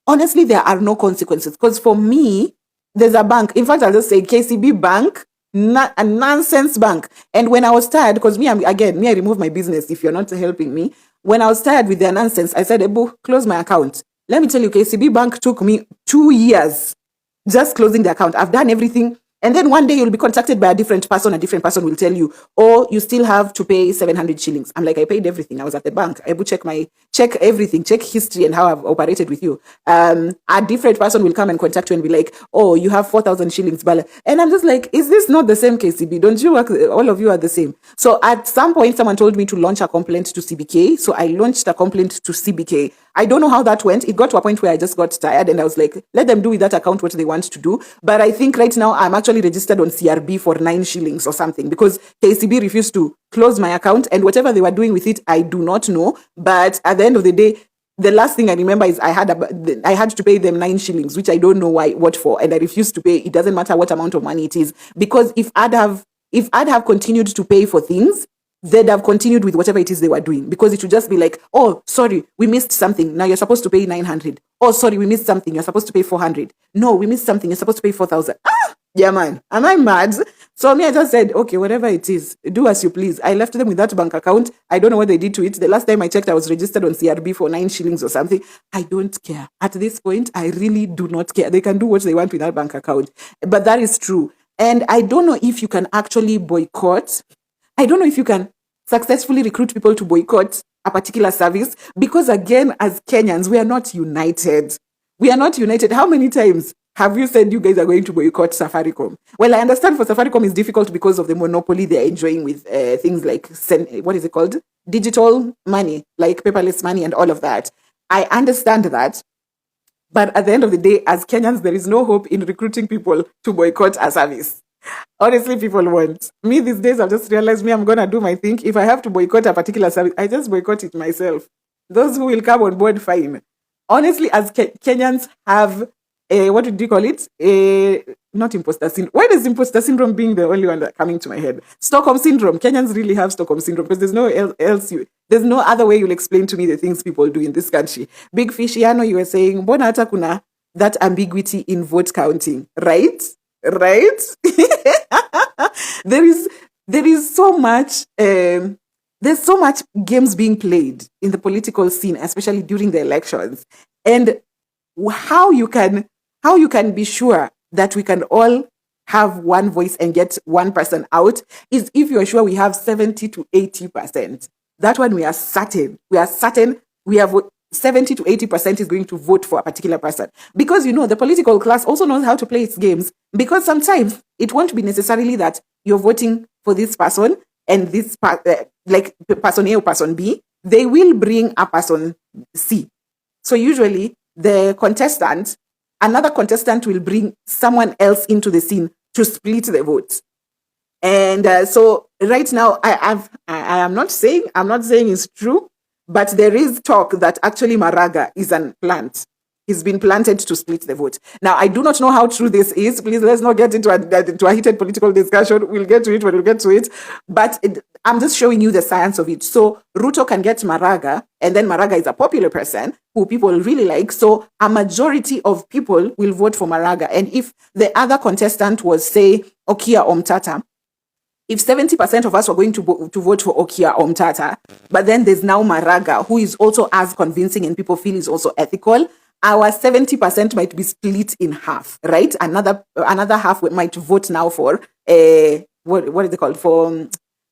Honestly, there are no consequences, because for me, there's a bank. In fact, I'll just say KCB Bank, a nonsense bank. And when I was tired, because I remove my business if you're not helping me. When I was tired with their nonsense, I said, Ebu, close my account. Let me tell you, KCB Bank took me 2 years just closing the account. I've done everything. And then one day you'll be contacted by a different person will tell you, oh, you still have to pay 700 shillings. I'm like, I paid everything. I was at the bank. I would check everything, check history and how I've operated with you. A different person will come and contact you and be like, oh, you have 4,000 shillings. And I'm just like, is this not the same KCB? Don't you work? All of you are the same. So at some point, someone told me to launch a complaint to CBK. So I launched a complaint to CBK. I don't know how that went. It got to a point where I just got tired and I was like, let them do with that account what they want to do. But I think right now I'm actually registered on CRB for 9 shillings or something because KCB refused to close my account, and whatever they were doing with it, I do not know. But at the end of the day, the last thing I remember is I had to pay them 9 shillings, which I don't know what for, and I refused to pay. It doesn't matter what amount of money it is, because if I'd have continued to pay for things, they'd have continued with whatever it is they were doing, because it would just be like, oh, sorry, we missed something. Now you're supposed to pay 900. Oh, sorry, we missed something. You're supposed to pay 400. No, we missed something. You're supposed to pay 4,000. Yeah, man. Am I mad? So me, I just said, okay, whatever it is, do as you please. I left them with that bank account. I don't know what they did to it. The last time I checked, I was registered on CRB for 9 shillings or something. I don't care. At this point, I really do not care. They can do what they want with that bank account. But that is true. And I don't know if you can actually boycott. I don't know if you can successfully recruit people to boycott a particular service, because again, as Kenyans, we are not united. We are not united. How many times have you said you guys are going to boycott Safaricom? Well, I understand for Safaricom it's difficult because of the monopoly they're enjoying with things like, what is it called? Digital money, like paperless money and all of that. I understand that. But at the end of the day, as Kenyans, there is no hope in recruiting people to boycott a service. Honestly, people won't. Me these days, I've just realized I'm going to do my thing. If I have to boycott a particular service, I just boycott it myself. Those who will come on board, fine. Honestly, as Kenyans have, what did you call it? Not imposter syndrome. Why does imposter syndrome being the only one that coming to my head? Stockholm syndrome. Kenyans really have Stockholm syndrome because there's there's no other way you'll explain to me the things people do in this country. Big Fish, Yano, you were saying, Bona hata kuna that ambiguity in vote counting, right? Right? there is so much there's so much games being played in the political scene, especially during the elections. And how you can be sure that we can all have one voice and get one person out is if you're sure we have 70 to 80%. That one we are certain we have 70 to 80% is going to vote for a particular person. Because, the political class also knows how to play its games. Because sometimes it won't be necessarily that you're voting for this person and this like person A or person B. They will bring a person C. So usually another contestant will bring someone else into the scene to split the vote. And so right now, I am not saying it's true, but there is talk that actually Maraga is a plant. He's been planted to split the vote. Now, I do not know how true this is. Please, let's not get into a heated political discussion. We'll get to it when we get to it. But I'm just showing you the science of it. So Ruto can get Maraga, and then Maraga is a popular person who people really like. So a majority of people will vote for Maraga. And if the other contestant was, say, Okia Omtata, if 70% of us were going to vote for Okia Omtata, but then there's now Maraga, who is also as convincing and people feel is also ethical, our 70% might be split in half, right? Another half might vote now for, what is it called? For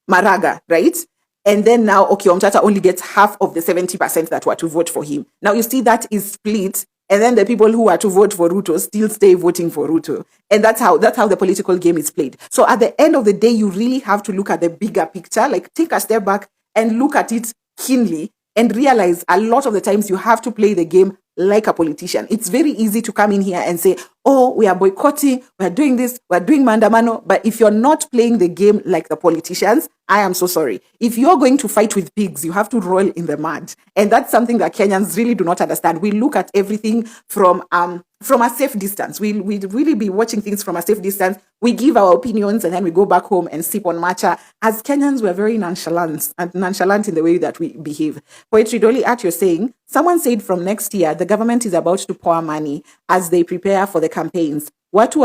Maraga, right? And then now Okia Omtata only gets half of the 70% that were to vote for him. Now you see that is split. And then the people who are to vote for Ruto still stay voting for Ruto. And that's how the political game is played. So at the end of the day, you really have to look at the bigger picture, like take a step back and look at it keenly and realize a lot of the times you have to play the game like a politician. It's very easy to come in here and say, oh, we are boycotting, we are doing this, we are doing mandamano. But if you're not playing the game like the politicians, I am so sorry. If you're going to fight with pigs, you have to roll in the mud. And that's something that Kenyans really do not understand. We look at everything from a safe distance. We really be watching things from a safe distance. We give our opinions and then we go back home and sip on matcha. As Kenyans, we're very nonchalant in the way that we behave. Poetry Dolly at you're saying, someone said from next year, the government is about to pour money as they prepare for the campaigns. Watu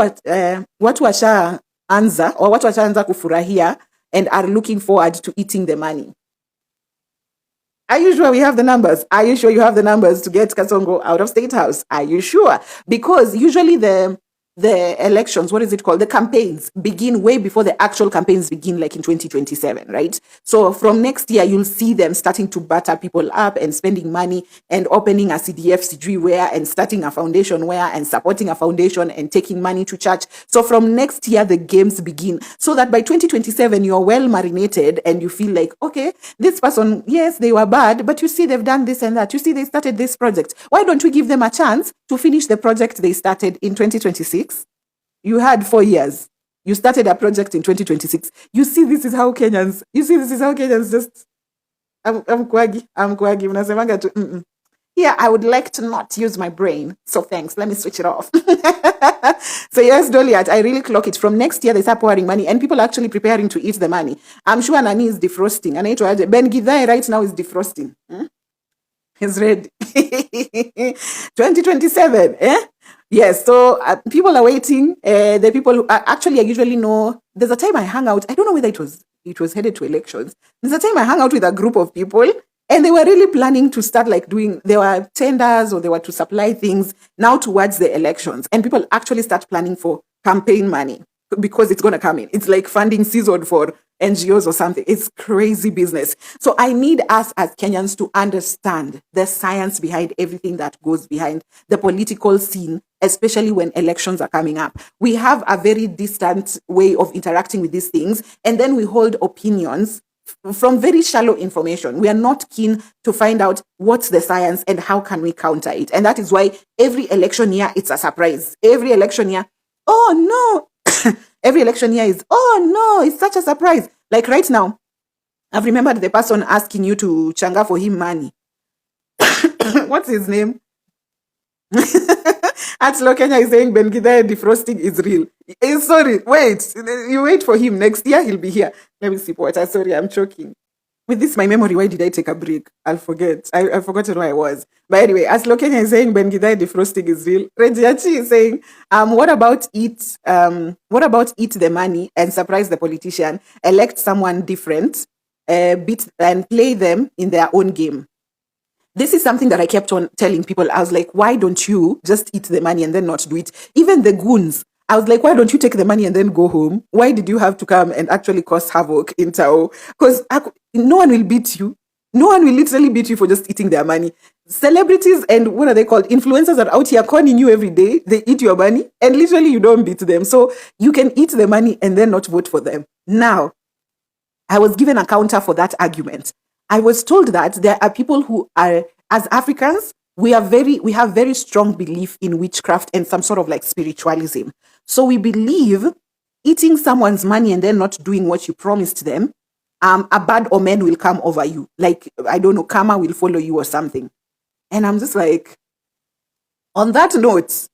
washaanza kufurahia and are looking forward to eating the money. Are you sure we have the numbers? Are you sure you have the numbers to get Kasongo out of State House? Are you sure? Because usually the the elections, what is it called? The campaigns begin way before the actual campaigns begin, like in 2027, right? So from next year, you'll see them starting to batter people up and spending money and opening a CDF CG where and starting a foundation where and supporting a foundation and taking money to church. So from next year, the games begin, so that by 2027, you're well marinated and you feel like, okay, this person, yes, they were bad, but you see, they've done this and that. You see, they started this project. Why don't we give them a chance to finish the project they started in 2026? You had 4 years. You started a project in 2026. You see, this is how Kenyans just, I'm kwagi. Mnasemanga tu, Yeah, I would like to not use my brain. So thanks. Let me switch it off. So yes, Doliat, I really clock it. From next year, they start pouring money and people are actually preparing to eat the money. I'm sure Nani is defrosting. And Ben Gidai right now is defrosting. He's ready. 2027, Yes, so people are waiting. The people who actually I usually know. There's a time I hang out. I don't know whether it was headed to elections. There's a time I hung out with a group of people, and they were really planning to start like doing. There were tenders or they were to supply things now towards the elections, and people actually start planning for campaign money because it's gonna come in. It's like funding season for NGOs or something. It's crazy business. So I need us as Kenyans to understand the science behind everything that goes behind the political scene, especially when elections are coming up. We have a very distant way of interacting with these things, and then we hold opinions from very shallow information. We are not keen to find out what's the science and how can we counter it. And that is why every election year, it's a surprise. Every election year, oh no, every election year is, oh no, it's such a surprise. Like right now, I've remembered the person asking you to changa for him money. What's his name? Atlo Kenya is saying Ben Gidai defrosting is real. Sorry, wait. You wait for him. Next year, he'll be here. Let me see, Porter. Sorry, I'm choking. With this, my memory, why did I take a break? I'll forget. I've forgotten where I was. But anyway, Atlo Kenya is saying Ben Gidai defrosting is real. Regiachi is saying, what about eat the money and surprise the politician, elect someone different, beat and play them in their own game? This is something that I kept on telling people. I was like, why don't you just eat the money and then not do it? Even the goons, I was like, why don't you take the money and then go home? Why did you have to come and actually cause havoc in Tao? Because no one will beat you. No one will literally beat you for just eating their money. Celebrities and what are they called? Influencers are out here conning you every day. They eat your money and literally you don't beat them. So you can eat the money and then not vote for them. Now, I was given a counter for that argument. I was told that there are people who are, as Africans, we have very strong belief in witchcraft and some sort of like spiritualism. So we believe eating someone's money and then not doing what you promised them, a bad omen will come over you. Like, I don't know, karma will follow you or something. And I'm just like, on that note,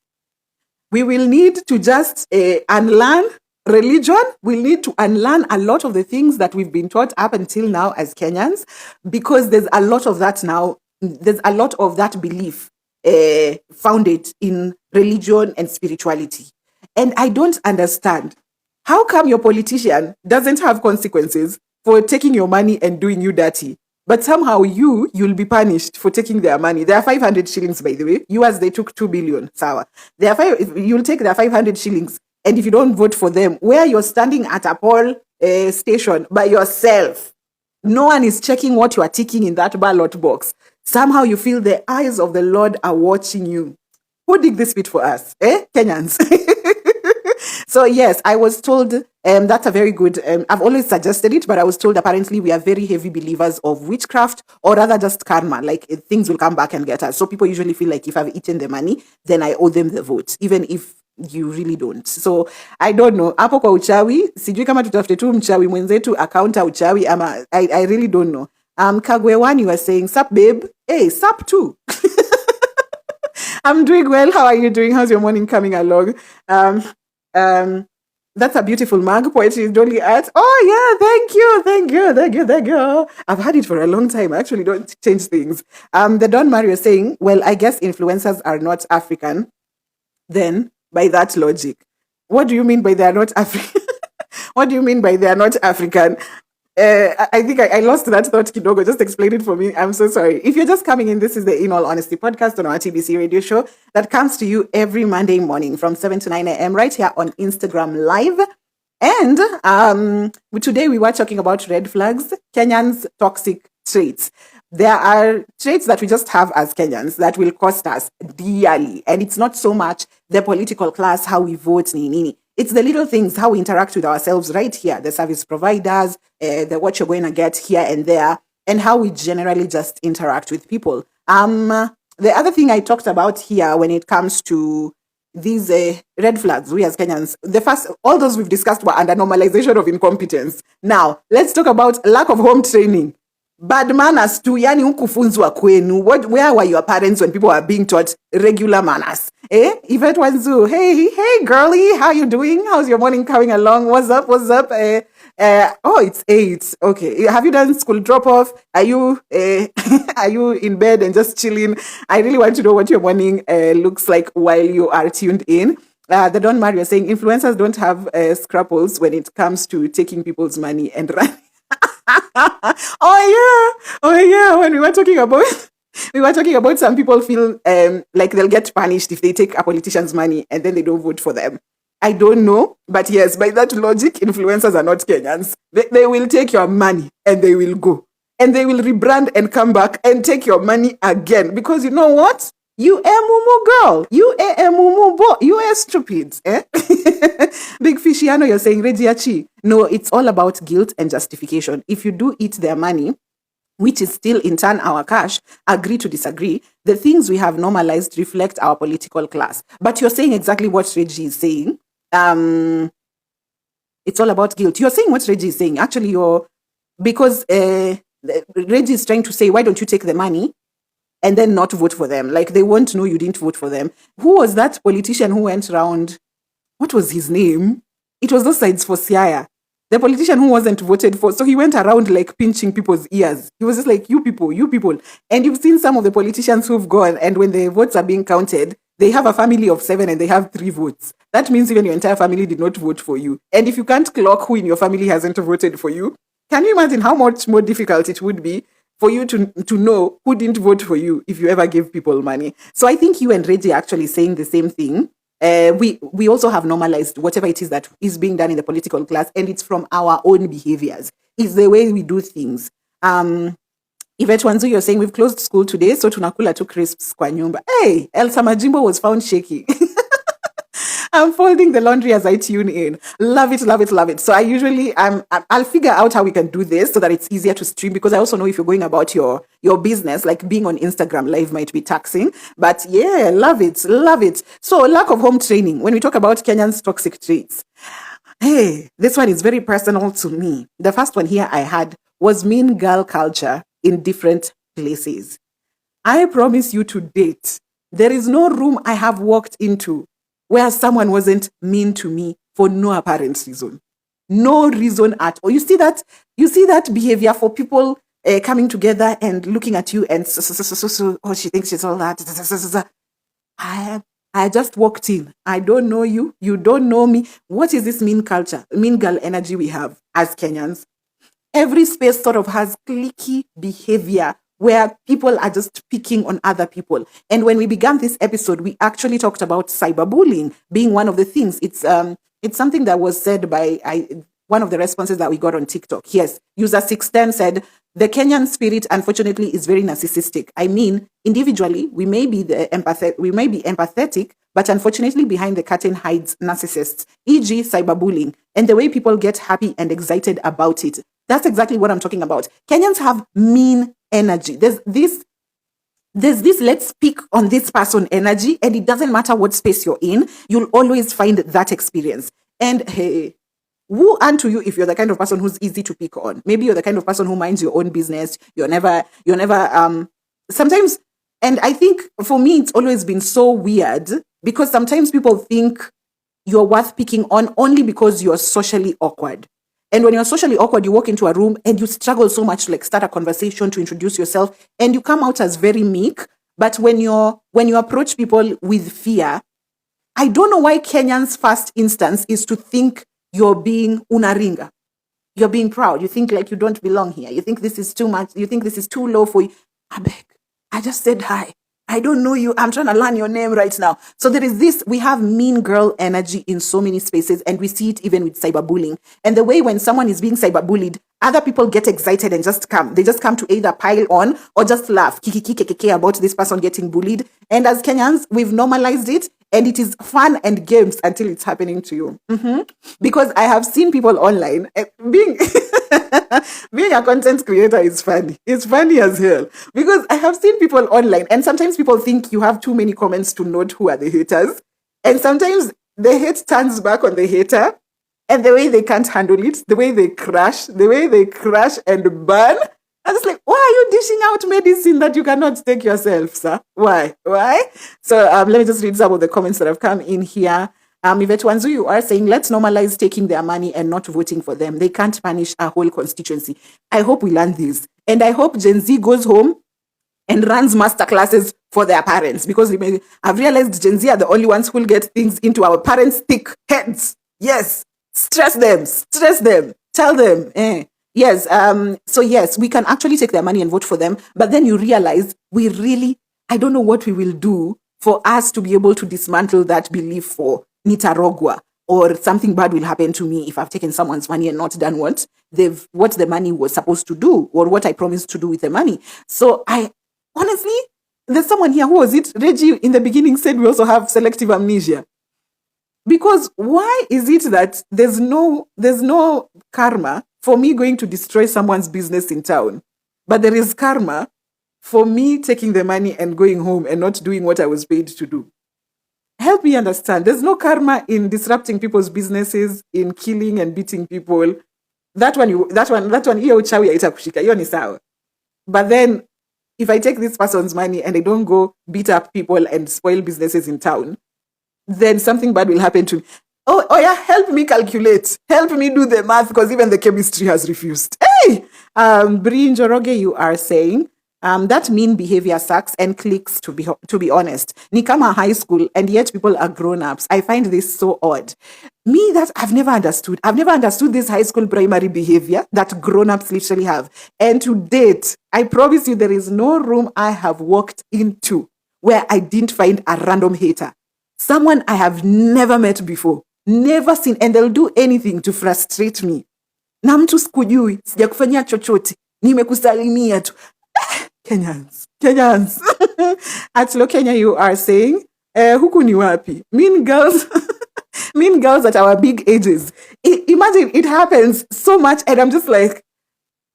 we will need to just unlearn religion. We'll need to unlearn a lot of the things that we've been taught up until now as Kenyans, because there's a lot of that now. There's a lot of that belief founded in religion and spirituality. And I don't understand. How come your politician doesn't have consequences for taking your money and doing you dirty? But somehow you'll be punished for taking their money. There are 500 shillings, by the way. You as they took 2 billion, sawa. You'll take their 500 shillings. And if you don't vote for them, where you're standing at a poll station by yourself, no one is checking what you are ticking in that ballot box. Somehow you feel the eyes of the Lord are watching you. Who dig this bit for us? Kenyans. So yes, I was told that's a very good, I've always suggested it, but I was told apparently we are very heavy believers of witchcraft, or rather just karma, like things will come back and get us. So people usually feel like if I've eaten the money, then I owe them the vote, even if you really don't. So I don't know. Hapo kwa uchawi, sijui kama tutafute tu mchawi mwenzetu akaunta uchawi ama I really don't know. Kagwewan, you were saying, sup babe? Hey, sup too. I'm doing well. How are you doing? How's your morning coming along? That's a beautiful mug. Poetry is only art. Oh yeah, thank you. I've had it for a long time. I actually don't change things. The Don Mario is saying, well, I guess influencers are not African. Then, by that logic, what do you mean by they are not African? What do you mean by they are not African? I think I lost that thought, Kidogo. Just explain it for me. I'm so sorry. If you're just coming in, this is the In All Honesty podcast on our TBC radio show that comes to you every Monday morning from 7 to 9 a.m. right here on Instagram Live. And today we were talking about red flags, Kenyans' toxic traits. There are traits that we just have as Kenyans that will cost us dearly. And it's not so much the political class, how we vote, nini. It's the little things, how we interact with ourselves right here, the service providers, what you're going to get here and there, and how we generally just interact with people. The other thing I talked about here when it comes to these red flags, we as Kenyans, all those we've discussed were under normalization of incompetence. Now, let's talk about lack of home training. Bad manners too, yani ukufunzwa kwenu. Where were your parents when people are being taught regular manners? Yvette Wanzu, hey girlie, how you doing? How's your morning coming along? What's up? It's 8. Okay, have you done school drop off? Are you are you in bed and just chilling? I really want to know what your morning looks like while you are tuned in. The Don Mario saying influencers don't have scruples when it comes to taking people's money and running. Oh yeah. When we were talking about some people feel like they'll get punished if they take a politician's money and then they don't vote for them. I don't know, but yes, by that logic, influencers are not Kenyans. They will take your money and they will go. And they will rebrand and come back and take your money again. Because you know what? You a mumu girl. You a mumu boy. You a stupid. Big Fishiano, you're saying, Regiachi. No, it's all about guilt and justification. If you do eat their money, which is still in turn our cash, agree to disagree, the things we have normalized reflect our political class. But you're saying exactly what Reggie is saying. It's all about guilt. You're saying what Reggie is saying. Actually, because Reggie is trying to say, why don't you take the money and then not vote for them? Like, they won't know you didn't vote for them. Who was that politician who went around? What was his name? It was those sides for Siaya. The politician who wasn't voted for. So he went around like pinching people's ears. He was just like, you people. And you've seen some of the politicians who've gone, and when the votes are being counted, they have a family of 7 and they have 3 votes. That means even your entire family did not vote for you. And if you can't clock who in your family hasn't voted for you, can you imagine how much more difficult it would be for you to know who didn't vote for you if you ever give people money? So I think you and Reggie are actually saying the same thing. We also have normalized whatever it is that is being done in the political class, and it's from our own behaviors. It's the way we do things. Yvette Wanzu, you're saying we've closed school today, so tunakula tu crisps kwa nyumba. Hey, Elsa Majimbo was found shaky. I'm folding the laundry as I tune in. Love it. So I'll figure out how we can do this so that it's easier to stream, because I also know if you're going about your business, like being on Instagram Live might be taxing. But yeah, love it. So lack of home training. When we talk about Kenyans' toxic traits, hey, this one is very personal to me. The first one here I had was mean girl culture in different places. I promise you to date, there is no room I have walked into where someone wasn't mean to me for no apparent reason. No reason at all. You see that behavior for people coming together and looking at you and oh, she thinks she's all that. I just walked in. I don't know you. You don't know me. What is this mean culture, mean girl energy we have as Kenyans? Every space sort of has cliquey behavior where people are just picking on other people. And when we began this episode, we actually talked about cyberbullying being one of the things. It's something that was said by one of the responses that we got on TikTok. Yes, user 610 said, the Kenyan spirit, unfortunately, is very narcissistic. I mean, individually, we may be empathetic, but unfortunately, behind the curtain hides narcissists, e.g., cyberbullying, and the way people get happy and excited about it. That's exactly what I'm talking about. Kenyans have mean energy. There's this let's pick on this person energy, and it doesn't matter what space you're in, you'll always find that experience. And hey, woe unto you if you're the kind of person who's easy to pick on. Maybe you're the kind of person who minds your own business. You're never sometimes, and I think for me it's always been so weird, because sometimes people think you're worth picking on only because you're socially awkward. And when you're socially awkward, you walk into a room and you struggle so much to like start a conversation, to introduce yourself, and you come out as very meek. But when you approach people with fear, I don't know why Kenyans' first instance is to think you're being unaringa. You're being proud. You think like you don't belong here. You think this is too much. You think this is too low for you. I beg. I just said hi. I don't know you. I'm trying to learn your name right now. So there is this, we have mean girl energy in so many spaces, and we see it even with cyberbullying. And the way when someone is being cyberbullied, other people get excited and just come. They just come to either pile on or just laugh, kiki about this person getting bullied. And as Kenyans, we've normalized it, and it is fun and games until it's happening to you. Because I have seen people online being being a content creator is funny. It's funny as hell because I have seen people online, and sometimes people think you have too many comments to note who are the haters, and sometimes the hate turns back on the hater, and the way they can't handle it, the way they crash and burn. I was like, why are you dishing out medicine that you cannot take yourself, sir? Why? So let me just read some of the comments that have come in here. Yvette Wanzu, you are saying, let's normalize taking their money and not voting for them. They can't punish a whole constituency. I hope we learn this. And I hope Gen Z goes home and runs master classes for their parents, because I've realized Gen Z are the only ones who will get things into our parents' thick heads. Yes. Stress them. Tell them. Yes. So yes, we can actually take their money and vote for them. But then you realize I don't know what we will do for us to be able to dismantle that belief for Nitarogwa, or something bad will happen to me if I've taken someone's money and not done what the money was supposed to do, or what I promised to do with the money. So I honestly, there's someone here, who was it? Reggie in the beginning said we also have selective amnesia. Because why is it that there's no karma for me going to destroy someone's business in town, but there is karma for me taking the money and going home and not doing what I was paid to do? Help me understand. There's no karma in disrupting people's businesses, in killing and beating people. That one, hiyo uchawi haitakushika. Hiyo ni sawa. But then, if I take this person's money and I don't go beat up people and spoil businesses in town, then something bad will happen to me. Oh yeah, help me calculate. Help me do the math, because even the chemistry has refused. Hey! Bri Njoroge, you are saying, that mean behavior sucks and clicks, to be honest. Ni kama high school, and yet people are grown-ups. I find this so odd. Me, that I've never understood. I've never understood this high school primary behavior that grown-ups literally have. And to date, I promise you, there is no room I have walked into where I didn't find a random hater. Someone I have never met before, never seen, and they'll do anything to frustrate me. Na mtu sikujui, sijakufanyia chochote, nimekusalimia tu. Kenyans. At Lo Kenya, you are saying, huku ni wapi? Mean girls at our big ages. Imagine it happens so much, and I'm just like,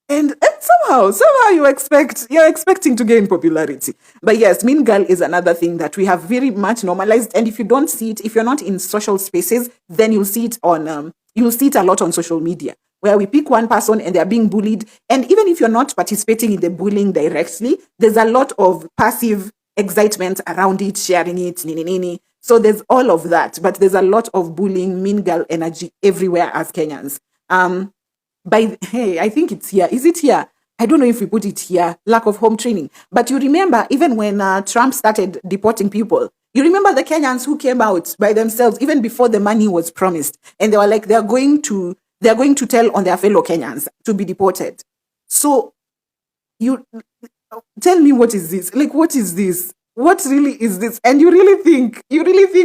and somehow you're expecting to gain popularity. But yes, mean girl is another thing that we have very much normalized. And if you don't see it, if you're not in social spaces, then you'll see it a lot on social media, where we pick one person and they're being bullied. And even if you're not participating in the bullying directly, there's a lot of passive excitement around it, sharing it, nini. So there's all of that, but there's a lot of bullying, mean girl energy everywhere as Kenyans. I think it's here. Is it here? I don't know if we put it here. Lack of home training. But you remember, even when Trump started deporting people, you remember the Kenyans who came out by themselves even before the money was promised, and they were like, they're going to tell on their fellow Kenyans to be deported. So you tell me, what is this? Like, what is this? What really is this? And you really think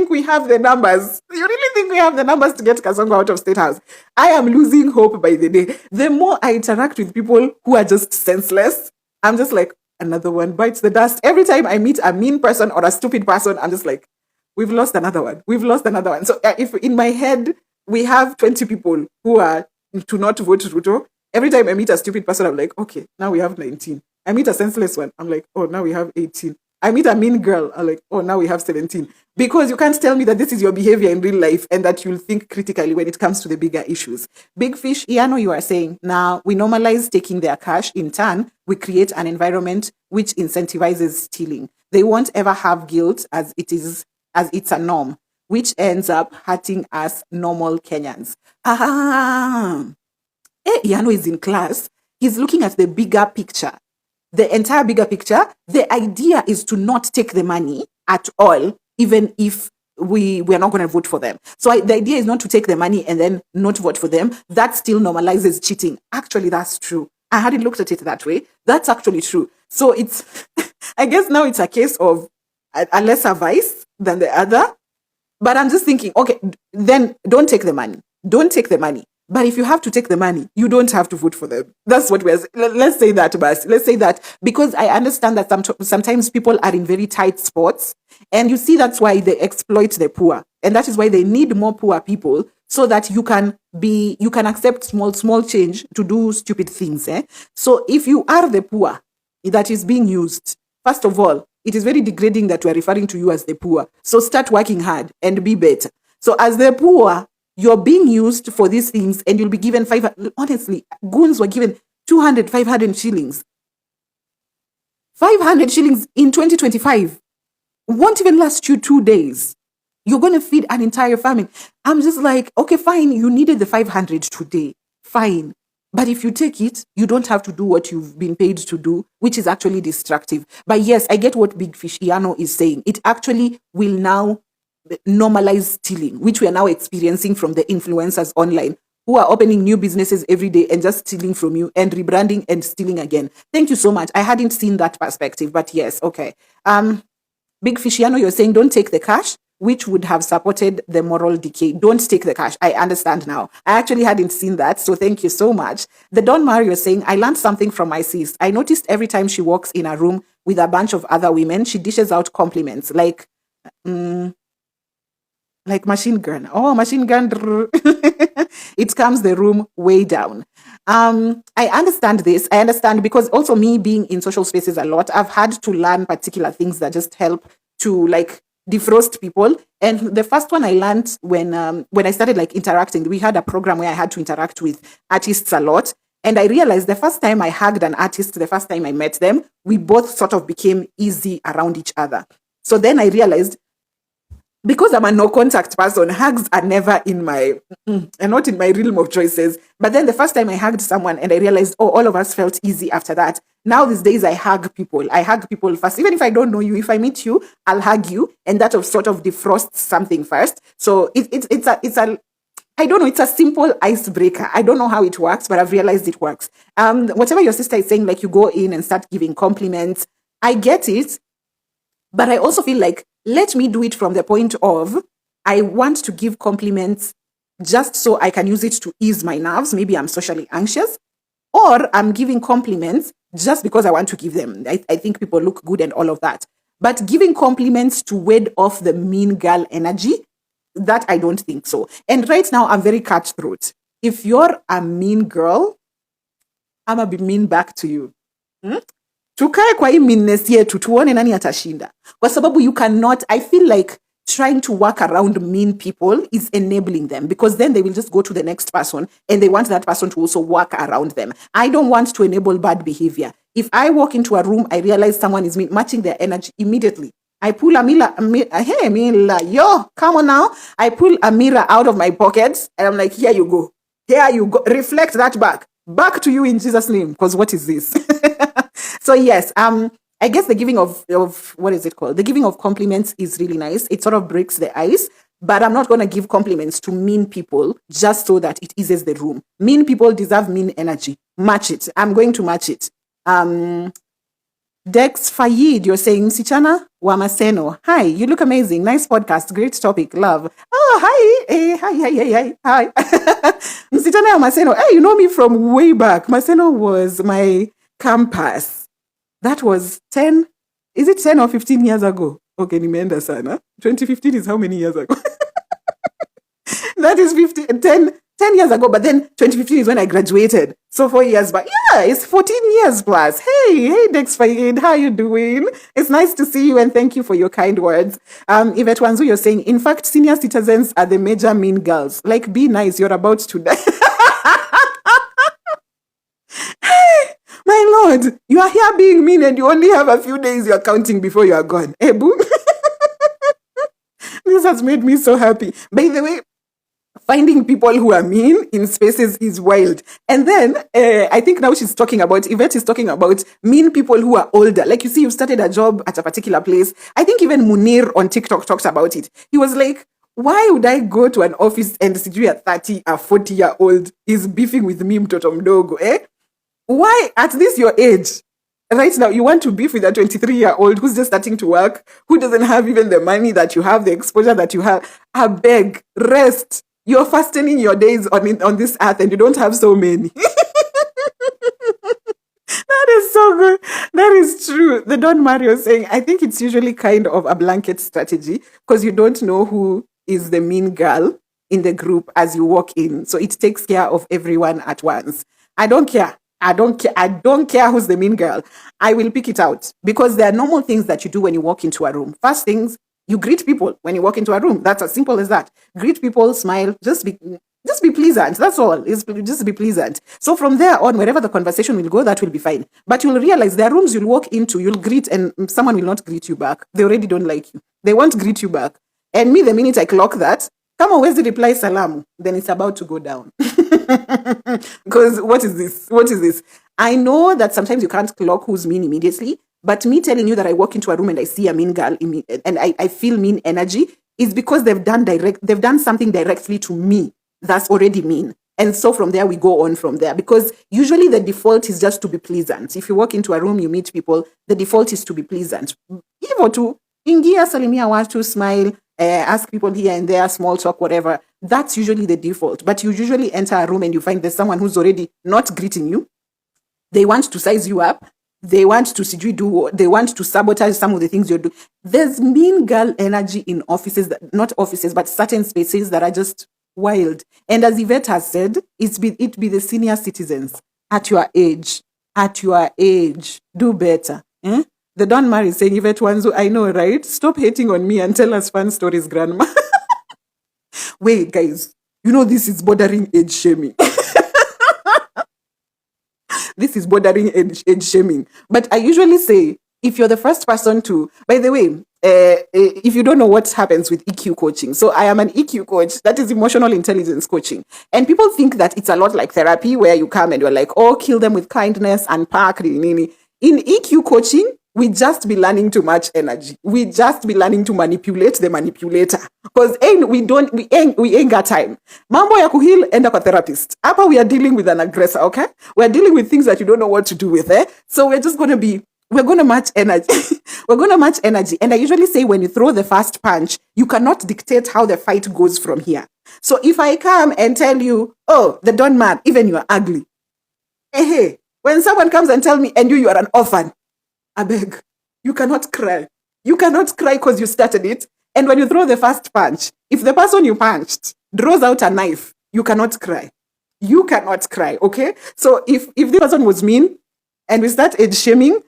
we have the numbers? You really think we have the numbers to get Kasongo out of State House? I am losing hope by the day. The more I interact with people who are just senseless, I'm just like, another one bites the dust. Every time I meet a mean person or a stupid person, I'm just like, we've lost another one. So if in my head we have 20 people who are to not vote Ruto, every time I meet a stupid person, I'm like, okay, now we have 19. I meet a senseless one, I'm like, oh, now we have 18. I meet a mean girl, I'm like, oh, now we have 17. Because you can't tell me that this is your behavior in real life and that you'll think critically when it comes to the bigger issues. Big Fish, Iano, you are saying, now we normalize taking their cash. In turn, we create an environment which incentivizes stealing. They won't ever have guilt as it's a norm, which ends up hurting us normal Kenyans. Iano is in class. He's looking at the bigger picture. The entire bigger picture. The idea is to not take the money at all, even if we are not going to vote for them. So the idea is not to take the money and then not vote for them. That still normalizes cheating. Actually, that's true. I hadn't looked at it that way. That's actually true. So it's, I guess now it's a case of a lesser vice than the other. But I'm just thinking, okay, then don't take the money. Don't take the money. But if you have to take the money, you don't have to vote for them. That's what let's say that, Bas. Let's say that, because I understand that sometimes people are in very tight spots, and you see that's why they exploit the poor. And that is why they need more poor people, so that you can accept small change to do stupid things. So if you are the poor that is being used, first of all, it is very degrading that we are referring to you as the poor. So start working hard and be better. So as the poor, you're being used for these things, and you'll be given 500. Honestly, goons were given 200, 500 shillings. 500 shillings in 2025 won't even last you 2 days. You're going to feed an entire family. I'm just like, okay, fine. You needed the 500 today. Fine. But if you take it, you don't have to do what you've been paid to do, which is actually destructive. But yes, I get what Big Fish Iano is saying. It actually will now normalize stealing, which we are now experiencing from the influencers online, who are opening new businesses every day and just stealing from you and rebranding and stealing again. Thank you so much. I hadn't seen that perspective, but yes, okay. Big Fishiano, you're saying don't take the cash, which would have supported the moral decay. Don't take the cash. I understand now. I actually hadn't seen that, so thank you so much. The Don Mario saying, I learned something from my sis. I noticed every time she walks in a room with a bunch of other women, she dishes out compliments like machine gun. Oh, machine gun. It calms the room way down. I understand this. I understand, because also me being in social spaces a lot, I've had to learn particular things that just help to defrost people. And the first one I learned when I started interacting, we had a program where I had to interact with artists a lot. And I realized the first time I hugged an artist, the first time I met them, we both sort of became easy around each other. So then I realized, because I'm a no contact person, hugs are never not in my realm of choices. But then the first time I hugged someone and I realized, all of us felt easy after that. Now these days I hug people. I hug people first. Even if I don't know you, if I meet you, I'll hug you. And that sort of defrosts something first. So it's a simple icebreaker. I don't know how it works, but I've realized it works. Whatever your sister is saying, you go in and start giving compliments, I get it. But I also feel let me do it from the point of, I want to give compliments just so I can use it to ease my nerves. Maybe I'm socially anxious, or I'm giving compliments just because I want to give them. I think people look good and all of that. But giving compliments to ward off the mean girl energy, that I don't think so. And right now I'm very cutthroat. If you're a mean girl, I'm going to be mean back to you. Tukae kwa hii meanness yetu tuone nani atashinda. Kwa sababu you cannot, I feel like trying to work around mean people is enabling them, because then they will just go to the next person and they want that person to also work around them. I don't want to enable bad behavior. If I walk into a room, I realize someone is matching their energy immediately. I pull hey Mila, yo, come on now. I pull a mirror out of my pocket and I'm like, here you go. Here you go. Reflect that back to you in Jesus' name. Because what is this? So yes, I guess the giving of what is it called? The giving of compliments is really nice. It sort of breaks the ice, but I'm not going to give compliments to mean people just so that it eases the room. Mean people deserve mean energy. Match it. I'm going to match it. Dex Fayid, you're saying, Msichana wa Maseno. Hi, you look amazing. Nice podcast. Great topic. Love. Oh, hi. Hey, hi. Msichana wa Maseno. Hey, you know me from way back. Maseno was my campus. That was 10 or 15 years ago? Okay, nimeenda sana. 2015 is how many years ago? That is 10 years ago, but then 2015 is when I graduated. So 4 years back. Yeah, it's 14 years plus. Hey, Dex Fayed, how you doing? It's nice to see you and thank you for your kind words. Yvette Wanzu, you're saying, in fact, senior citizens are the major mean girls. Be nice, you're about to die. My Lord, you are here being mean and you only have a few days you're counting before you are gone. Hey, boo. This has made me so happy. By the way, finding people who are mean in spaces is wild. And then I think now Yvette is talking about mean people who are older. Like, you see, you've started a job at a particular place. I think even Munir on TikTok talks about it. He was like, why would I go to an office and see a 30 or 40-year-old is beefing with me, mtoto mdogo, eh? Why, at this your age, right now, you want to beef with a 23-year-old who's just starting to work, who doesn't have even the money that you have, the exposure that you have? I beg, rest. You're fastening your days on this earth and you don't have so many. That is so good. That is true. The Don Mario saying, I think it's usually kind of a blanket strategy because you don't know who is the mean girl in the group as you walk in. So it takes care of everyone at once. I don't care. I don't care who's the mean girl. I will pick it out because there are normal things that you do when you walk into a room. First things, you greet people when you walk into a room. That's as simple as that. Greet people, smile, just be pleasant. That's all. Just be pleasant. So from there on, wherever the conversation will go, that will be fine. But you'll realize there are rooms you'll walk into, you'll greet, and someone will not greet you back. They already don't like you. They won't greet you back. And me, the minute I clock that, come on, where's the reply salam? Then it's about to go down. Because what is this? I know that sometimes you can't clock who's mean immediately, but me telling you that I walk into a room and I see a mean girl and I feel mean energy is because they've done something directly to me that's already mean. And so from there, we go on from there. Because usually the default is just to be pleasant. If you walk into a room, you meet people, the default is to be pleasant. Even to ingia, salimia, want to smile, ask people here and there, small talk, whatever. That's usually the default. But you usually enter a room and you find there's someone who's already not greeting you. They want to size you up. They want to sabotage some of the things you're doing. There's mean girl energy in offices, not offices, but certain spaces that are just wild. And as Yvette has said, it be the senior citizens at your age, do better. Eh? The Don Mary saying, Yvette Wanzu, I know, right? Stop hating on me and tell us fun stories, grandma. Wait, guys, this is bordering age shaming. This is bordering age shaming. But I usually say, if you're the first person to, by the way, if you don't know what happens with EQ coaching, so I am an EQ coach, that is emotional intelligence coaching. And people think that it's a lot like therapy where you come and you're like, oh, kill them with kindness, unpack. In EQ coaching, we just be learning too much energy. We just be learning to manipulate the manipulator. Because we ain't got time. Mambo ya kuheal, enda kwa therapist. Hapa we are dealing with an aggressor, okay? We are dealing with things that you don't know what to do with, eh? So we're going to match energy. We're going to match energy. And I usually say when you throw the first punch, you cannot dictate how the fight goes from here. So if I come and tell you, oh, the Don man, even you are ugly. Hey, when someone comes and tell me, and you are an orphan, I beg, you cannot cry. You cannot cry because you started it. And when you throw the first punch, if the person you punched draws out a knife, you cannot cry. You cannot cry, okay? So if the person was mean and we start age shaming,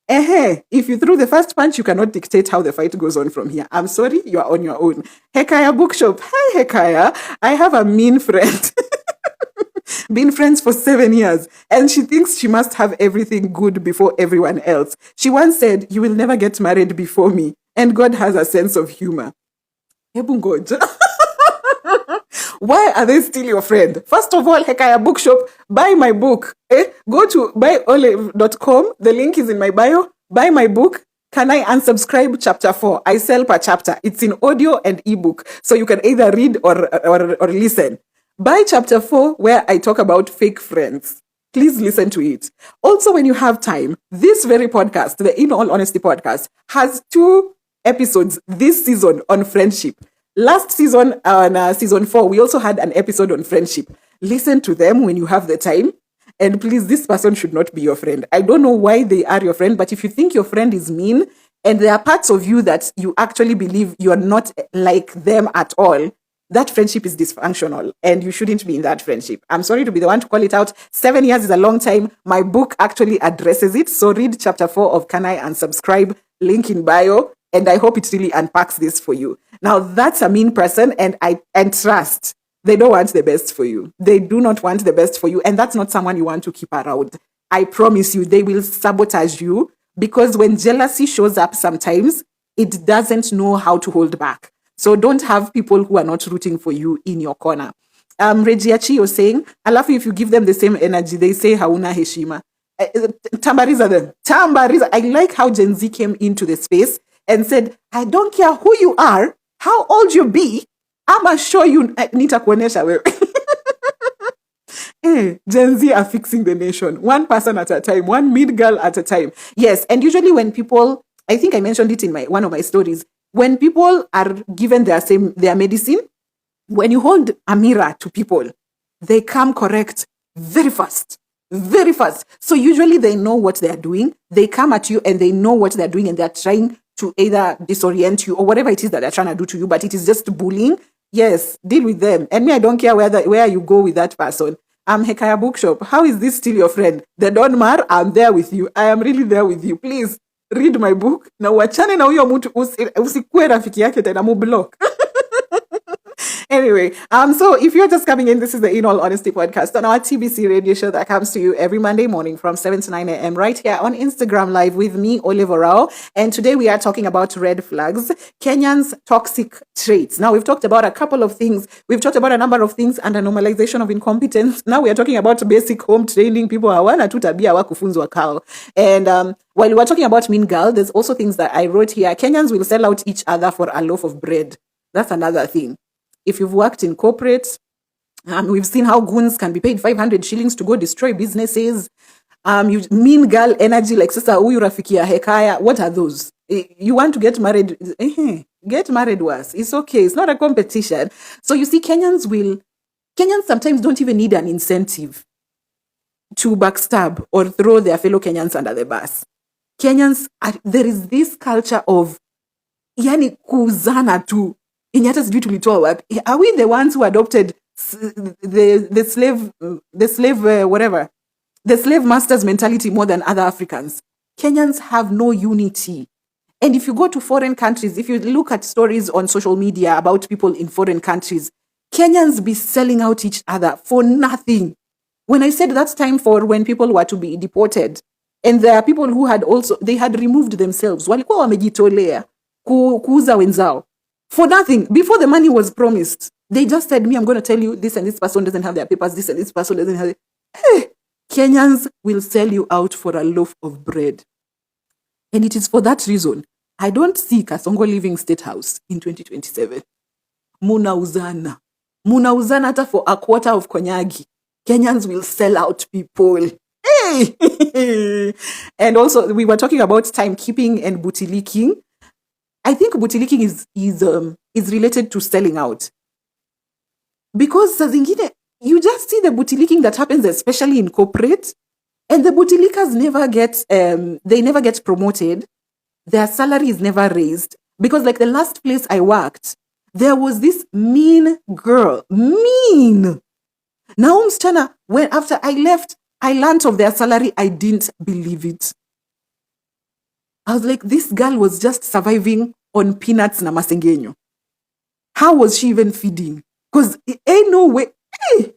if you threw the first punch, you cannot dictate how the fight goes on from here. I'm sorry, you are on your own. Hekaya Bookshop. Hi, Hekaya. I have a mean friend. Been friends for 7 years. And she thinks she must have everything good before everyone else. She once said, you will never get married before me. And God has a sense of humor. God. Why are they still your friend? First of all, Hekaya Bookshop, buy my book. Go to buyolive.com. The link is in my bio. Buy my book. Can I unsubscribe chapter 4? I sell per chapter. It's in audio and ebook. So you can either read or listen. Buy chapter 4 where I talk about fake friends. Please listen to it. Also, when you have time, this very podcast, the In All Honesty podcast, has 2 episodes this season on friendship. Last season, on season 4, we also had an episode on friendship. Listen to them when you have the time. And please, this person should not be your friend. I don't know why they are your friend, but if you think your friend is mean and there are parts of you that you actually believe you are not like them at all, that friendship is dysfunctional and you shouldn't be in that friendship. I'm sorry to be the one to call it out. 7 years is a long time. My book actually addresses it. So read chapter 4 of Can I Unsubscribe? Link in bio. And I hope it really unpacks this for you. Now, that's a mean person, and trust, they don't want the best for you. They do not want the best for you, and that's not someone you want to keep around. I promise you, they will sabotage you because when jealousy shows up sometimes, it doesn't know how to hold back. So don't have people who are not rooting for you in your corner. Regiachi, you're saying, I love if you give them the same energy, they say hauna heshima. Tambariza them. Tambariza. I like how Gen Z came into the space and said, I don't care who you are, how old you be, I'ma show you nitakuonesha wewe. Hey, Gen Z are fixing the nation, one person at a time, one mid girl at a time. Yes, and usually when people, I think I mentioned it in one of my stories, when people are given their medicine, when you hold a mirror to people, they come correct very fast. Very fast. So usually they know what they're doing. They come at you and they know what they're doing and they're trying to either disorient you or whatever it is that they're trying to do to you, but it is just bullying. Yes, deal with them. And me, I don't care where you go with that person. I'm Hekaya Bookshop. How is this still your friend? The Don Mar, I'm there with you. I am really there with you. Please read my book. Na wachane na huyo mtu usikue rafiki yake tena mu block. Anyway, so if you're just coming in, this is the In All Honesty podcast on our TBC radio show that comes to you every Monday morning from 7 to 9 a.m. right here on Instagram Live with me, Roho. And today we are talking about red flags, Kenyans' toxic traits. Now, we've talked about a couple of things. We've talked about a number of things under normalization of incompetence. Now we are talking about basic home training. People hawana tu tabia hawakufunzwa kao. And while we were talking about mean girl, there's also things that I wrote here. Kenyans will sell out each other for a loaf of bread. That's another thing. If you've worked in corporate, we've seen how goons can be paid 500 shillings to go destroy businesses. You mean girl energy, like sasa huyu rafiki ya Hekaya. What are those? You want to get married? Get married worse. It's okay. It's not a competition. So you see, Kenyans sometimes don't even need an incentive to backstab or throw their fellow Kenyans under the bus. Kenyans, there is this culture of yani kuzana tu. Are we the ones who adopted the slave masters mentality more than other Africans? Kenyans have no unity. And if you go to foreign countries, if you look at stories on social media about people in foreign countries, Kenyans be selling out each other for nothing. When I said that's time for when people were to be deported, and there are people who they had removed themselves. Walikuwa wamejitolea kuuza wenzao. For nothing. Before the money was promised, they just said, I'm going to tell you this and this person doesn't have their papers, this and this person doesn't have it. Hey, Kenyans will sell you out for a loaf of bread. And it is for that reason I don't see Kasongo living State House in 2027. Munauzana hata for a quarter of konyagi. Kenyans will sell out people. Hey! And also, we were talking about timekeeping and bootlicking. I think bootlicking is related to selling out. Because you just see the bootlicking that happens, especially in corporate, and the bootlickers never get promoted. Their salary is never raised. Because like the last place I worked, there was this mean girl. Mean! Now, msichana, when after I left, I learned of their salary. I didn't believe it. I was like, this girl was just surviving on peanuts na masengenyo. How was she even feeding? Because ain't no way. Hey.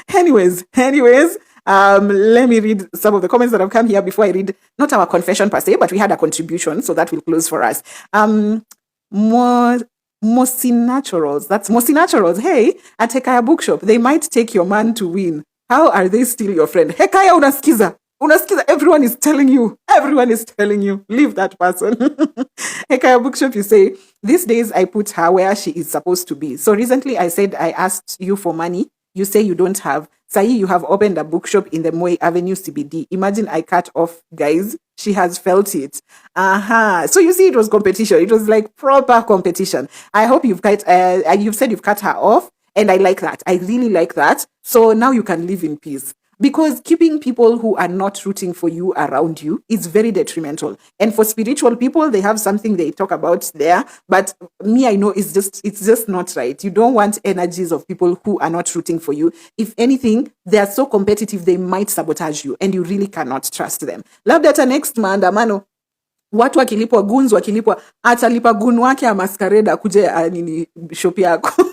Anyways, let me read some of the comments that have come here before I read, not our confession per se, but we had a contribution, so that will close for us. Mossy Naturals. That's Mossy Naturals. Hey, at Hekaya Bookshop, they might take your man to win. How are they still your friend? Hekaya unaskiza. Everyone is telling you. Leave that person. Hekaya Bookshop, you say, these days I put her where she is supposed to be. So recently I said I asked you for money. You say you don't have. Sai, you have opened a bookshop in the Moi Avenue CBD. Imagine I cut off, guys. She has felt it. So you see, it was competition. It was like proper competition. I hope you've said you've cut her off. And I like that. I really like that. So now you can live in peace. Because keeping people who are not rooting for you around you is very detrimental. And for spiritual people, they have something they talk about there. But me, I know it's just not right. You don't want energies of people who are not rooting for you. If anything, they are so competitive, they might sabotage you. And you really cannot trust them. Labda hata next maandamano, watu wakilipwa, goons wakilipwa, atalipa goon wake ya masquerade akuje nini shop yako.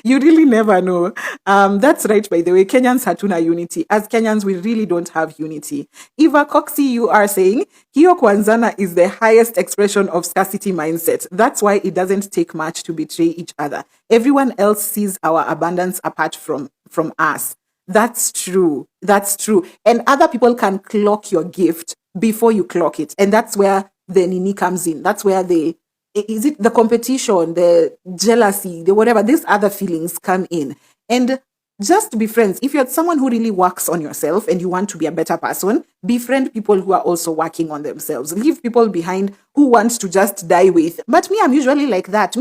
You really never know. That's right, by the way. Kenyans hatuna unity. As Kenyans, we really don't have unity. Eva Coxie, you are saying, Hiyo Kwanzana is the highest expression of scarcity mindset. That's why it doesn't take much to betray each other. Everyone else sees our abundance apart from us. That's true. That's true. And other people can clock your gift before you clock it. And that's where the nini comes in. That's where is it the competition, the jealousy, the whatever, these other feelings come in. And just be friends. If you're someone who really works on yourself and you want to be a better person, befriend people who are also working on themselves. Leave people behind who want to just die with. But me, I'm usually like that.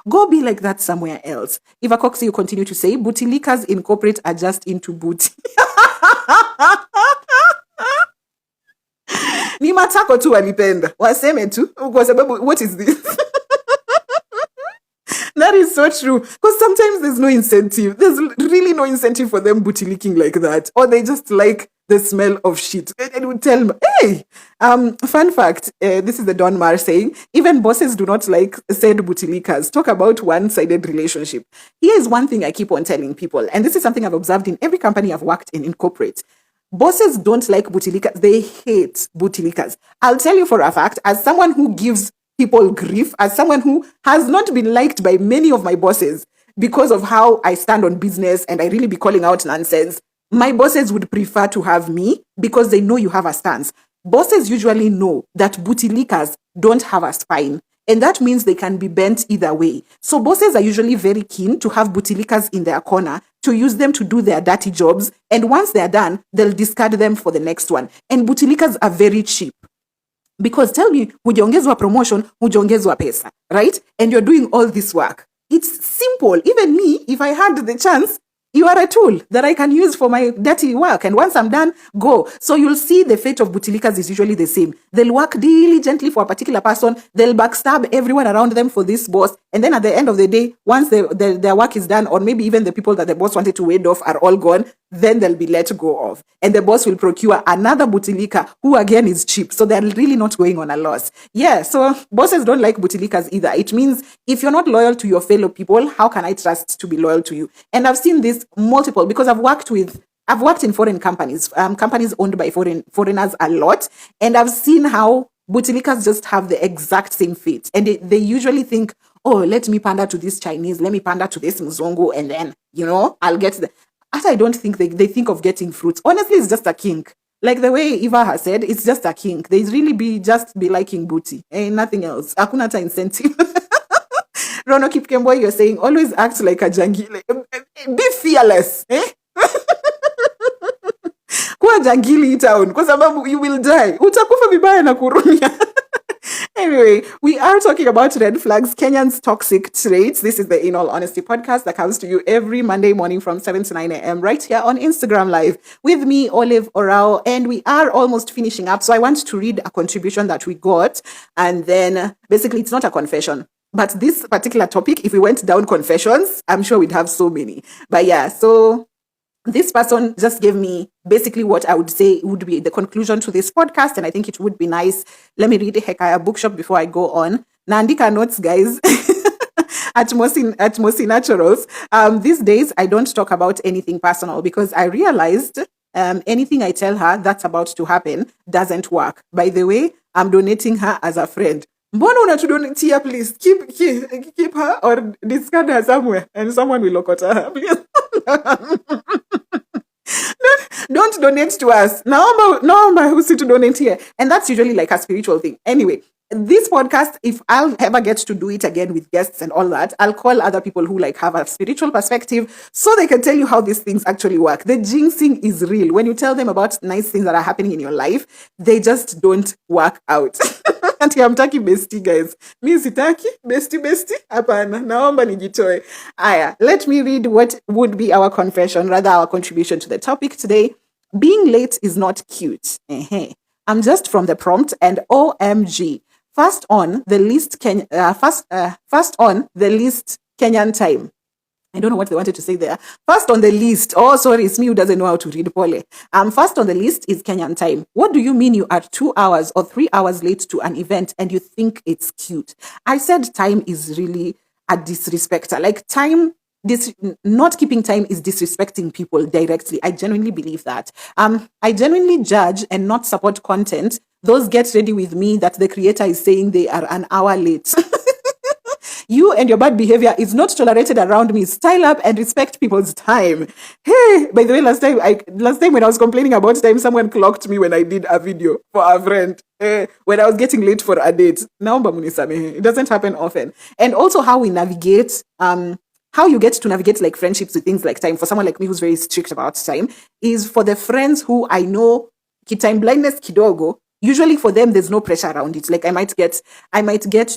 Go be like that somewhere else. Eva Cox, you continue to say, Bootlickers in corporate are just into booty. Ni matako tu walipenda. Waseme tu. Kwa sababu, what is this? That is so true. Because sometimes there's no incentive. There's really no incentive for them booty licking like that. Or they just like the smell of shit. And would tell me, hey, fun fact, this is the Don Mar saying, even bosses do not like said booty lickers. Talk about one-sided relationship. Here is one thing I keep on telling people. And this is something I've observed in every company I've worked in corporate. Bosses don't like booty lickers. They hate booty lickers. I'll tell you for a fact, as someone who gives people grief, as someone who has not been liked by many of my bosses because of how I stand on business and I really be calling out nonsense, my bosses would prefer to have me because they know you have a stance. Bosses usually know that booty lickers don't have a spine. And that means they can be bent either way. So bosses are usually very keen to have booty lickers in their corner to use them to do their dirty jobs. And once they're done, they'll discard them for the next one. And booty lickers are very cheap. Because tell me, hujaongezwa promotion, hujaongezwa pesa, right? And you're doing all this work. It's simple. Even me, if I had the chance, you are a tool that I can use for my dirty work. And once I'm done, go. So you'll see the fate of bootlickers is usually the same. They'll work diligently for a particular person. They'll backstab everyone around them for this boss. And then at the end of the day, once their work is done, or maybe even the people that the boss wanted to ward off are all gone, then they'll be let go of. And the boss will procure another bootlicker who again is cheap. So they're really not going on a loss. Yeah, so bosses don't like bootlickers either. It means if you're not loyal to your fellow people, how can I trust to be loyal to you? And I've seen this multiple because I've worked in foreign companies, companies owned by foreigners a lot. And I've seen how bootlickers just have the exact same fate. And they usually think, oh, let me pander to this Chinese, let me pander to this Mzungu, and then, I'll get the... I don't think they think of getting fruits. Honestly, it's just a kink. Like the way Eva has said, it's just a kink. They really just be liking booty. Ain't nothing else. Hakuna ta incentive. Rono Kipkemboy, you're saying, always act like a jangile. Be fearless. Eh? Kuwa jangili town. Kwa sababu you will die. Utakufa vibaya na kurumia. Anyway, we are talking about red flags, Kenyans' toxic traits. This is the In All Honesty podcast that comes to you every Monday morning from 7 to 9 a.m. right here on Instagram Live with me, Olive Orao, and we are almost finishing up. So I want to read a contribution that we got, and then basically it's not a confession. But this particular topic, if we went down confessions, I'm sure we'd have so many. But yeah, so this person just gave me basically what I would say would be the conclusion to this podcast, and I think it would be nice. Let me read the Hekaya bookshop before I go on. Naandika notes, guys. At Mosi Naturals. These days, I don't talk about anything personal because I realized anything I tell her that's about to happen doesn't work. By the way, I'm donating her as a friend. Mbona unatudonate here, please? Keep her or discard her somewhere and someone will look at her, please. Don't donate to us. Naomba husi to donate here. And that's usually like a spiritual thing. Anyway, this podcast, if I'll ever get to do it again with guests and all that, I'll call other people who have a spiritual perspective so they can tell you how these things actually work. The jinxing is real. When you tell them about nice things that are happening in your life, they just don't work out. Ati hamtaki bestie, guys. Mi sitaki bestie. Hapana, naomba nijitoe. Aya, let me read what would be our confession, rather our contribution to the topic today. Being late is not cute. I'm just from the prompt and OMG. First on the list Kenyan time. I don't know what they wanted to say there. First on the list. Oh, sorry, it's me who doesn't know how to read Pole. First on the list is Kenyan time. What do you mean you are 2 hours or 3 hours late to an event and you think it's cute? I said time is really a disrespecter. Like time not keeping time is disrespecting people directly. I genuinely believe that. I genuinely judge and not support content. Those get ready with me that the creator is saying they are an hour late. You and your bad behavior is not tolerated around me. Style up and respect people's time. Hey, by the way, last time when I was complaining about time, someone clocked me when I did a video for a friend. When I was getting late for a date. Naomba munisamehe. It doesn't happen often. And also how we navigate, how you get to navigate like friendships with things like time. For someone like me who's very strict about time, is for the friends who I know time blindness kidogo. Usually for them, there's no pressure around it. Like I might get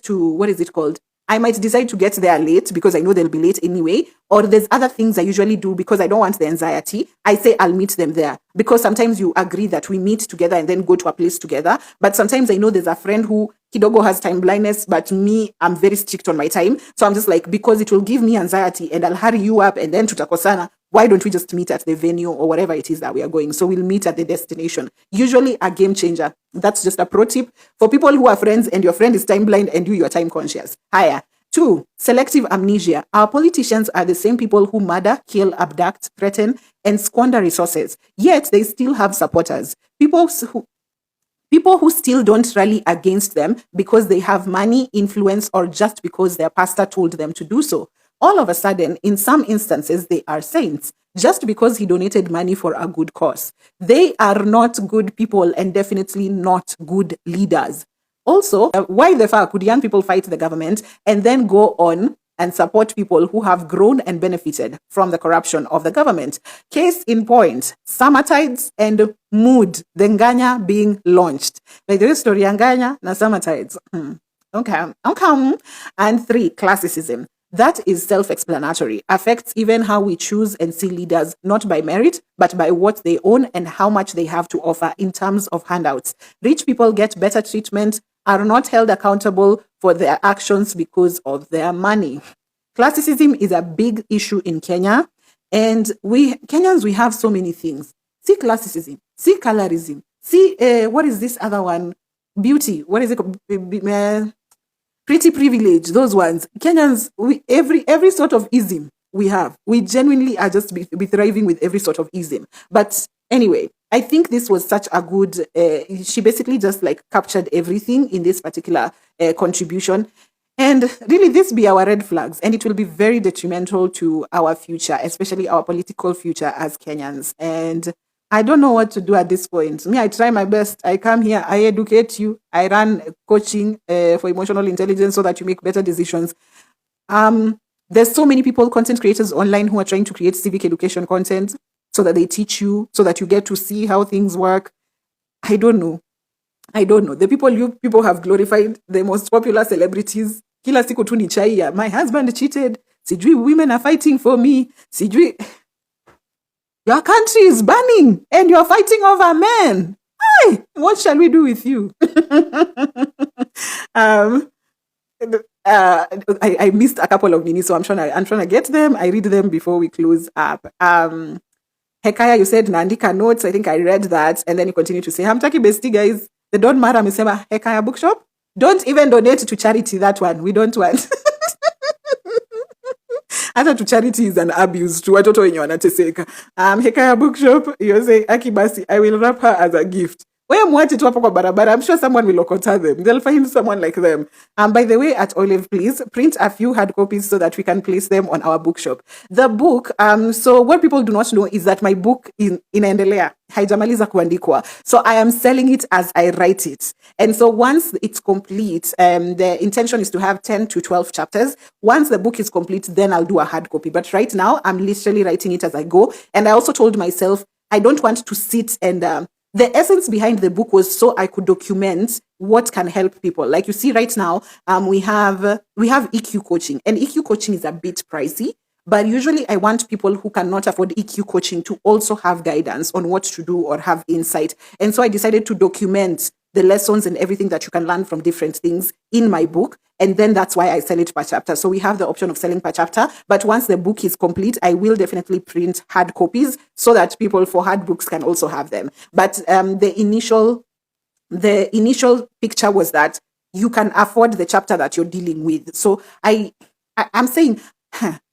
to, what is it called? I might decide to get there late because I know they'll be late anyway. Or there's other things I usually do because I don't want the anxiety. I say I'll meet them there. Because sometimes you agree that we meet together and then go to a place together. But sometimes I know there's a friend who kidogo has time blindness, but me, I'm very strict on my time. So I'm just like, because it will give me anxiety and I'll hurry you up and then tutakosana. Why don't we just meet at the venue or whatever it is that we are going? So we'll meet at the destination. Usually a game changer. That's just a pro tip for people who are friends and your friend is time blind and you are time conscious. Higher. 2, selective amnesia. Our politicians are the same people who murder, kill, abduct, threaten, and squander resources. Yet they still have supporters. People who still don't rally against them because they have money, influence, or just because their pastor told them to do so. All of a sudden, in some instances, they are saints just because he donated money for a good cause. They are not good people and definitely not good leaders. Also, why the fuck would young people fight the government and then go on and support people who have grown and benefited from the corruption of the government? Case in point, Summertides and Mood, the Nganya being launched. Like there is story Nganya na Summertides. Okay. And 3, classicism. That is self-explanatory, affects even how we choose and see leaders, not by merit, but by what they own and how much they have to offer in terms of handouts. Rich people get better treatment, are not held accountable for their actions because of their money. Classicism is a big issue in Kenya, and Kenyans, we have so many things. See classicism, see colorism, see, what is this other one? Beauty, what is it called? Pretty privilege, those ones. Kenyans, every sort of ism we have. We genuinely are just be thriving with every sort of ism. But anyway, I think this was such a good, she basically just like captured everything in this particular contribution. And really, this be our red flags, and it will be very detrimental to our future, especially our political future as Kenyans. And I don't know what to do at this point. Me, I try my best. I come here, I educate you, I run coaching for emotional intelligence so that you make better decisions. There's so many people, content creators online, who are trying to create civic education content so that they teach you, so that you get to see how things work. I don't know. The people you people have glorified, the most popular celebrities. Kila siku tu ni chai ya, my husband cheated. Sijui women are fighting for me. Sijui. Your country is burning and you're fighting over men. Hey, what shall we do with you? I missed a couple of minutes, so I'm trying to get them. I read them before we close up. Hekaya, you said Nandika notes. I think I read that. And then you continue to say, Hamtaki bestie guys. The Don't Matter Misema Hekaya bookshop. Don't even donate to charity, that one. We don't want. Hata to charity is an abuse to watoto wenye wanateseka. Hekaya bookshop, you say, Akibasi, I will wrap her as a gift. Mwache tu hapo kwa barabara. I'm sure someone will okota them. They'll find someone like them. By the way, at Olive, please print a few hard copies so that we can place them on our bookshop. The book, so what people do not know is that my book inaendelea. Haijamaliza kuandikwa. So I am selling it as I write it. And so once it's complete, the intention is to have 10 to 12 chapters. Once the book is complete, then I'll do a hard copy. But right now, I'm literally writing it as I go. And I also told myself, I don't want to sit and... the essence behind the book was so I could document what can help people. Like you see right now, we have EQ coaching, and EQ coaching is a bit pricey, but usually I want people who cannot afford EQ coaching to also have guidance on what to do or have insight. And so I decided to document the lessons and everything that you can learn from different things in my book. And then that's why I sell it per chapter. So we have the option of selling per chapter. But once the book is complete, I will definitely print hard copies so that people for hard books can also have them. But the initial picture was that you can afford the chapter that you're dealing with. So I'm saying,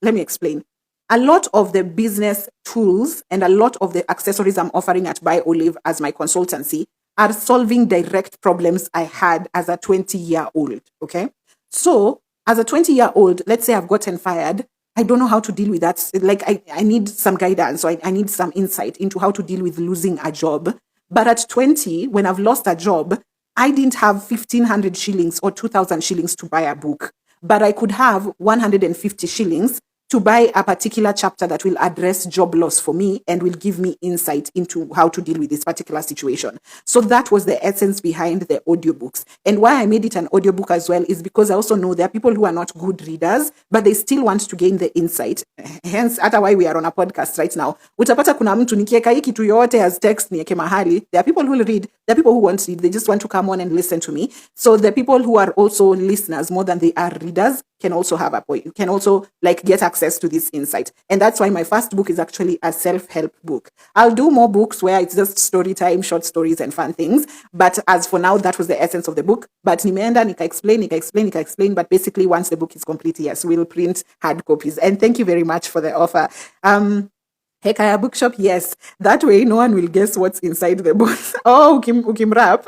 let me explain. a lot of the business tools and a lot of the accessories I'm offering at Buy Olive as my consultancy are solving direct problems I had as a 20-year-old. Okay. So as a 20-year-old, let's say I've gotten fired. I don't know how to deal with that. Like I need some guidance. So I need some insight into how to deal with losing a job. But at 20, when I've lost a job, I didn't have 1,500 shillings or 2,000 shillings to buy a book, but I could have 150 shillings to buy a particular chapter that will address job loss for me and will give me insight into how to deal with this particular situation. So that was the essence behind the audiobooks. And why I made it an audiobook as well is because I also know there are people who are not good readers, but they still want to gain the insight. Hence, hata why we are on a podcast right now. Utapata kuna mtu nikieka hii kitu yote as text nieke mahali. There are people who will read. There are people who won't read. They just want to come on and listen to me. So the people who are also listeners more than they are readers can also have a point. You can also like get access to this insight. And that's why my first book is actually a self-help book. I'll do more books where it's just story time, short stories and fun things. But as for now, that was the essence of the book. But nimeenda, nika explain. But basically once the book is complete, yes, we'll print hard copies. And thank you very much for the offer. Hekaya Bookshop, yes. That way no one will guess what's inside the book. Oh, ukim rap.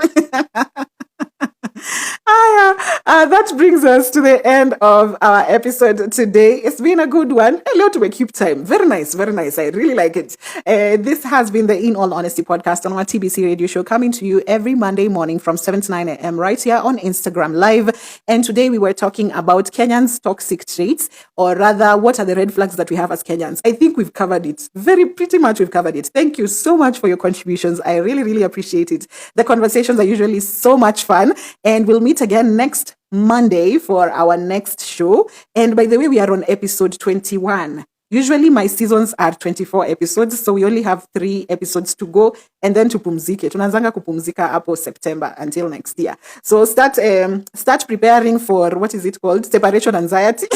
That brings us to the end of our episode today. It's been a good one. Hello to keep time. Very nice, very nice. I really like it. This has been the In All Honesty podcast on our TBC radio show, coming to you every Monday morning from 7 to 9 a.m. right here on Instagram Live. And today we were talking about Kenyans' toxic traits, or rather, what are the red flags that we have as Kenyans? I think we've covered it. Pretty much we've covered it. Thank you so much for your contributions. I really, really appreciate it. The conversations are usually so much fun. And we'll meet again next Monday for our next show. And by the way, we are on episode 21. Usually my seasons are 24 episodes, so we only have 3 episodes to go, and then tupumzike. Tunazanga kupumzika hapo September until next year. So start preparing for, what is it called? Separation anxiety.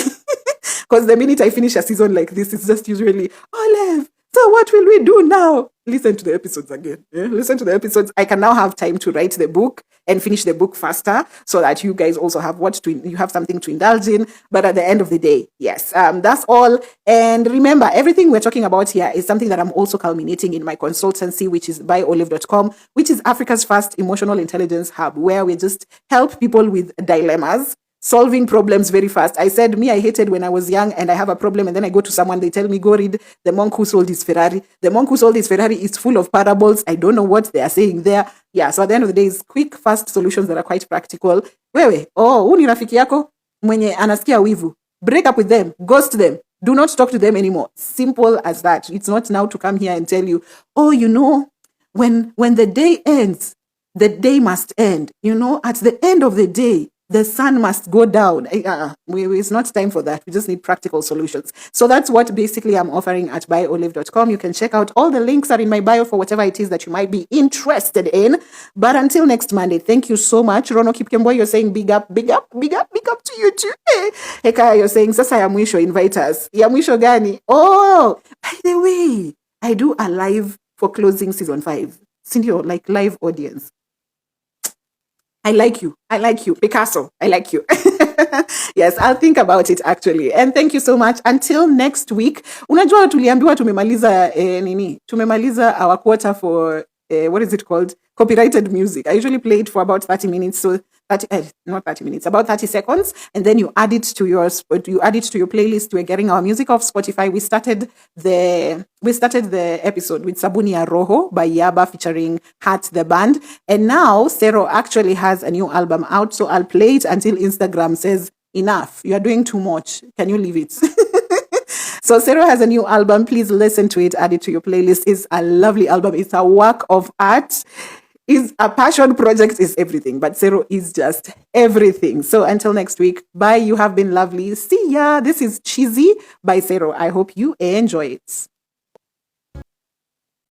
Because the minute I finish a season like this, it's just usually, Olive, so what will we do now? Listen to the episodes again. Yeah? Listen to the episodes. I can now have time to write the book and finish the book faster so that you guys also have you have something to indulge in. But at the end of the day, yes, that's all. And remember, everything we're talking about here is something that I'm also culminating in my consultancy, which is byolive.com, which is Africa's first emotional intelligence hub, where we just help people with dilemmas, solving problems very fast. I said, I hated when I was young and I have a problem and then I go to someone, they tell me, go read The Monk Who Sold His Ferrari. The Monk Who Sold His Ferrari is full of parables. I don't know what they are saying there. Yeah, so at the end of the day, it's quick, fast solutions that are quite practical. Wewe, huu ni rafiki yako mwenye anasikia wivu. Break up with them. Ghost them. Do not talk to them anymore. Simple as that. It's not now to come here and tell you, when the day ends, the day must end. At the end of the day, the sun must go down. It's not time for that. We just need practical solutions. So that's what basically I'm offering at byolive.com. You can check out all the links are in my bio for whatever it is that you might be interested in. But until next Monday, thank you so much. Rono Kipkemboy, you're saying big up to you too. Hekaya, you're saying sasa ya mwisho, invite us. Ya mwisho gani? Oh, by the way, I do a live for closing season 5. Sindio, like live audience. I like you. Picasso, I like you. Yes, I'll think about it actually. And thank you so much. Until next week. Unajua tuliambiwa tumemaliza our quota for, what is it called? Copyrighted music. I usually play it for about 30 minutes. So not 30 minutes, about 30 seconds. And then you add it to your playlist. We're getting our music off Spotify. We started the episode with Sabuni and Roho by Yaba featuring Hat the Band. And now Serro actually has a new album out. So I'll play it until Instagram says, enough. You are doing too much. Can you leave it? So Serro has a new album. Please listen to it. Add it to your playlist. It's a lovely album. It's a work of art. Is a passion project, is everything, but Serro is just everything. So until next week, bye. You have been lovely. See ya. This is Chizi by Serro. I hope you enjoy it.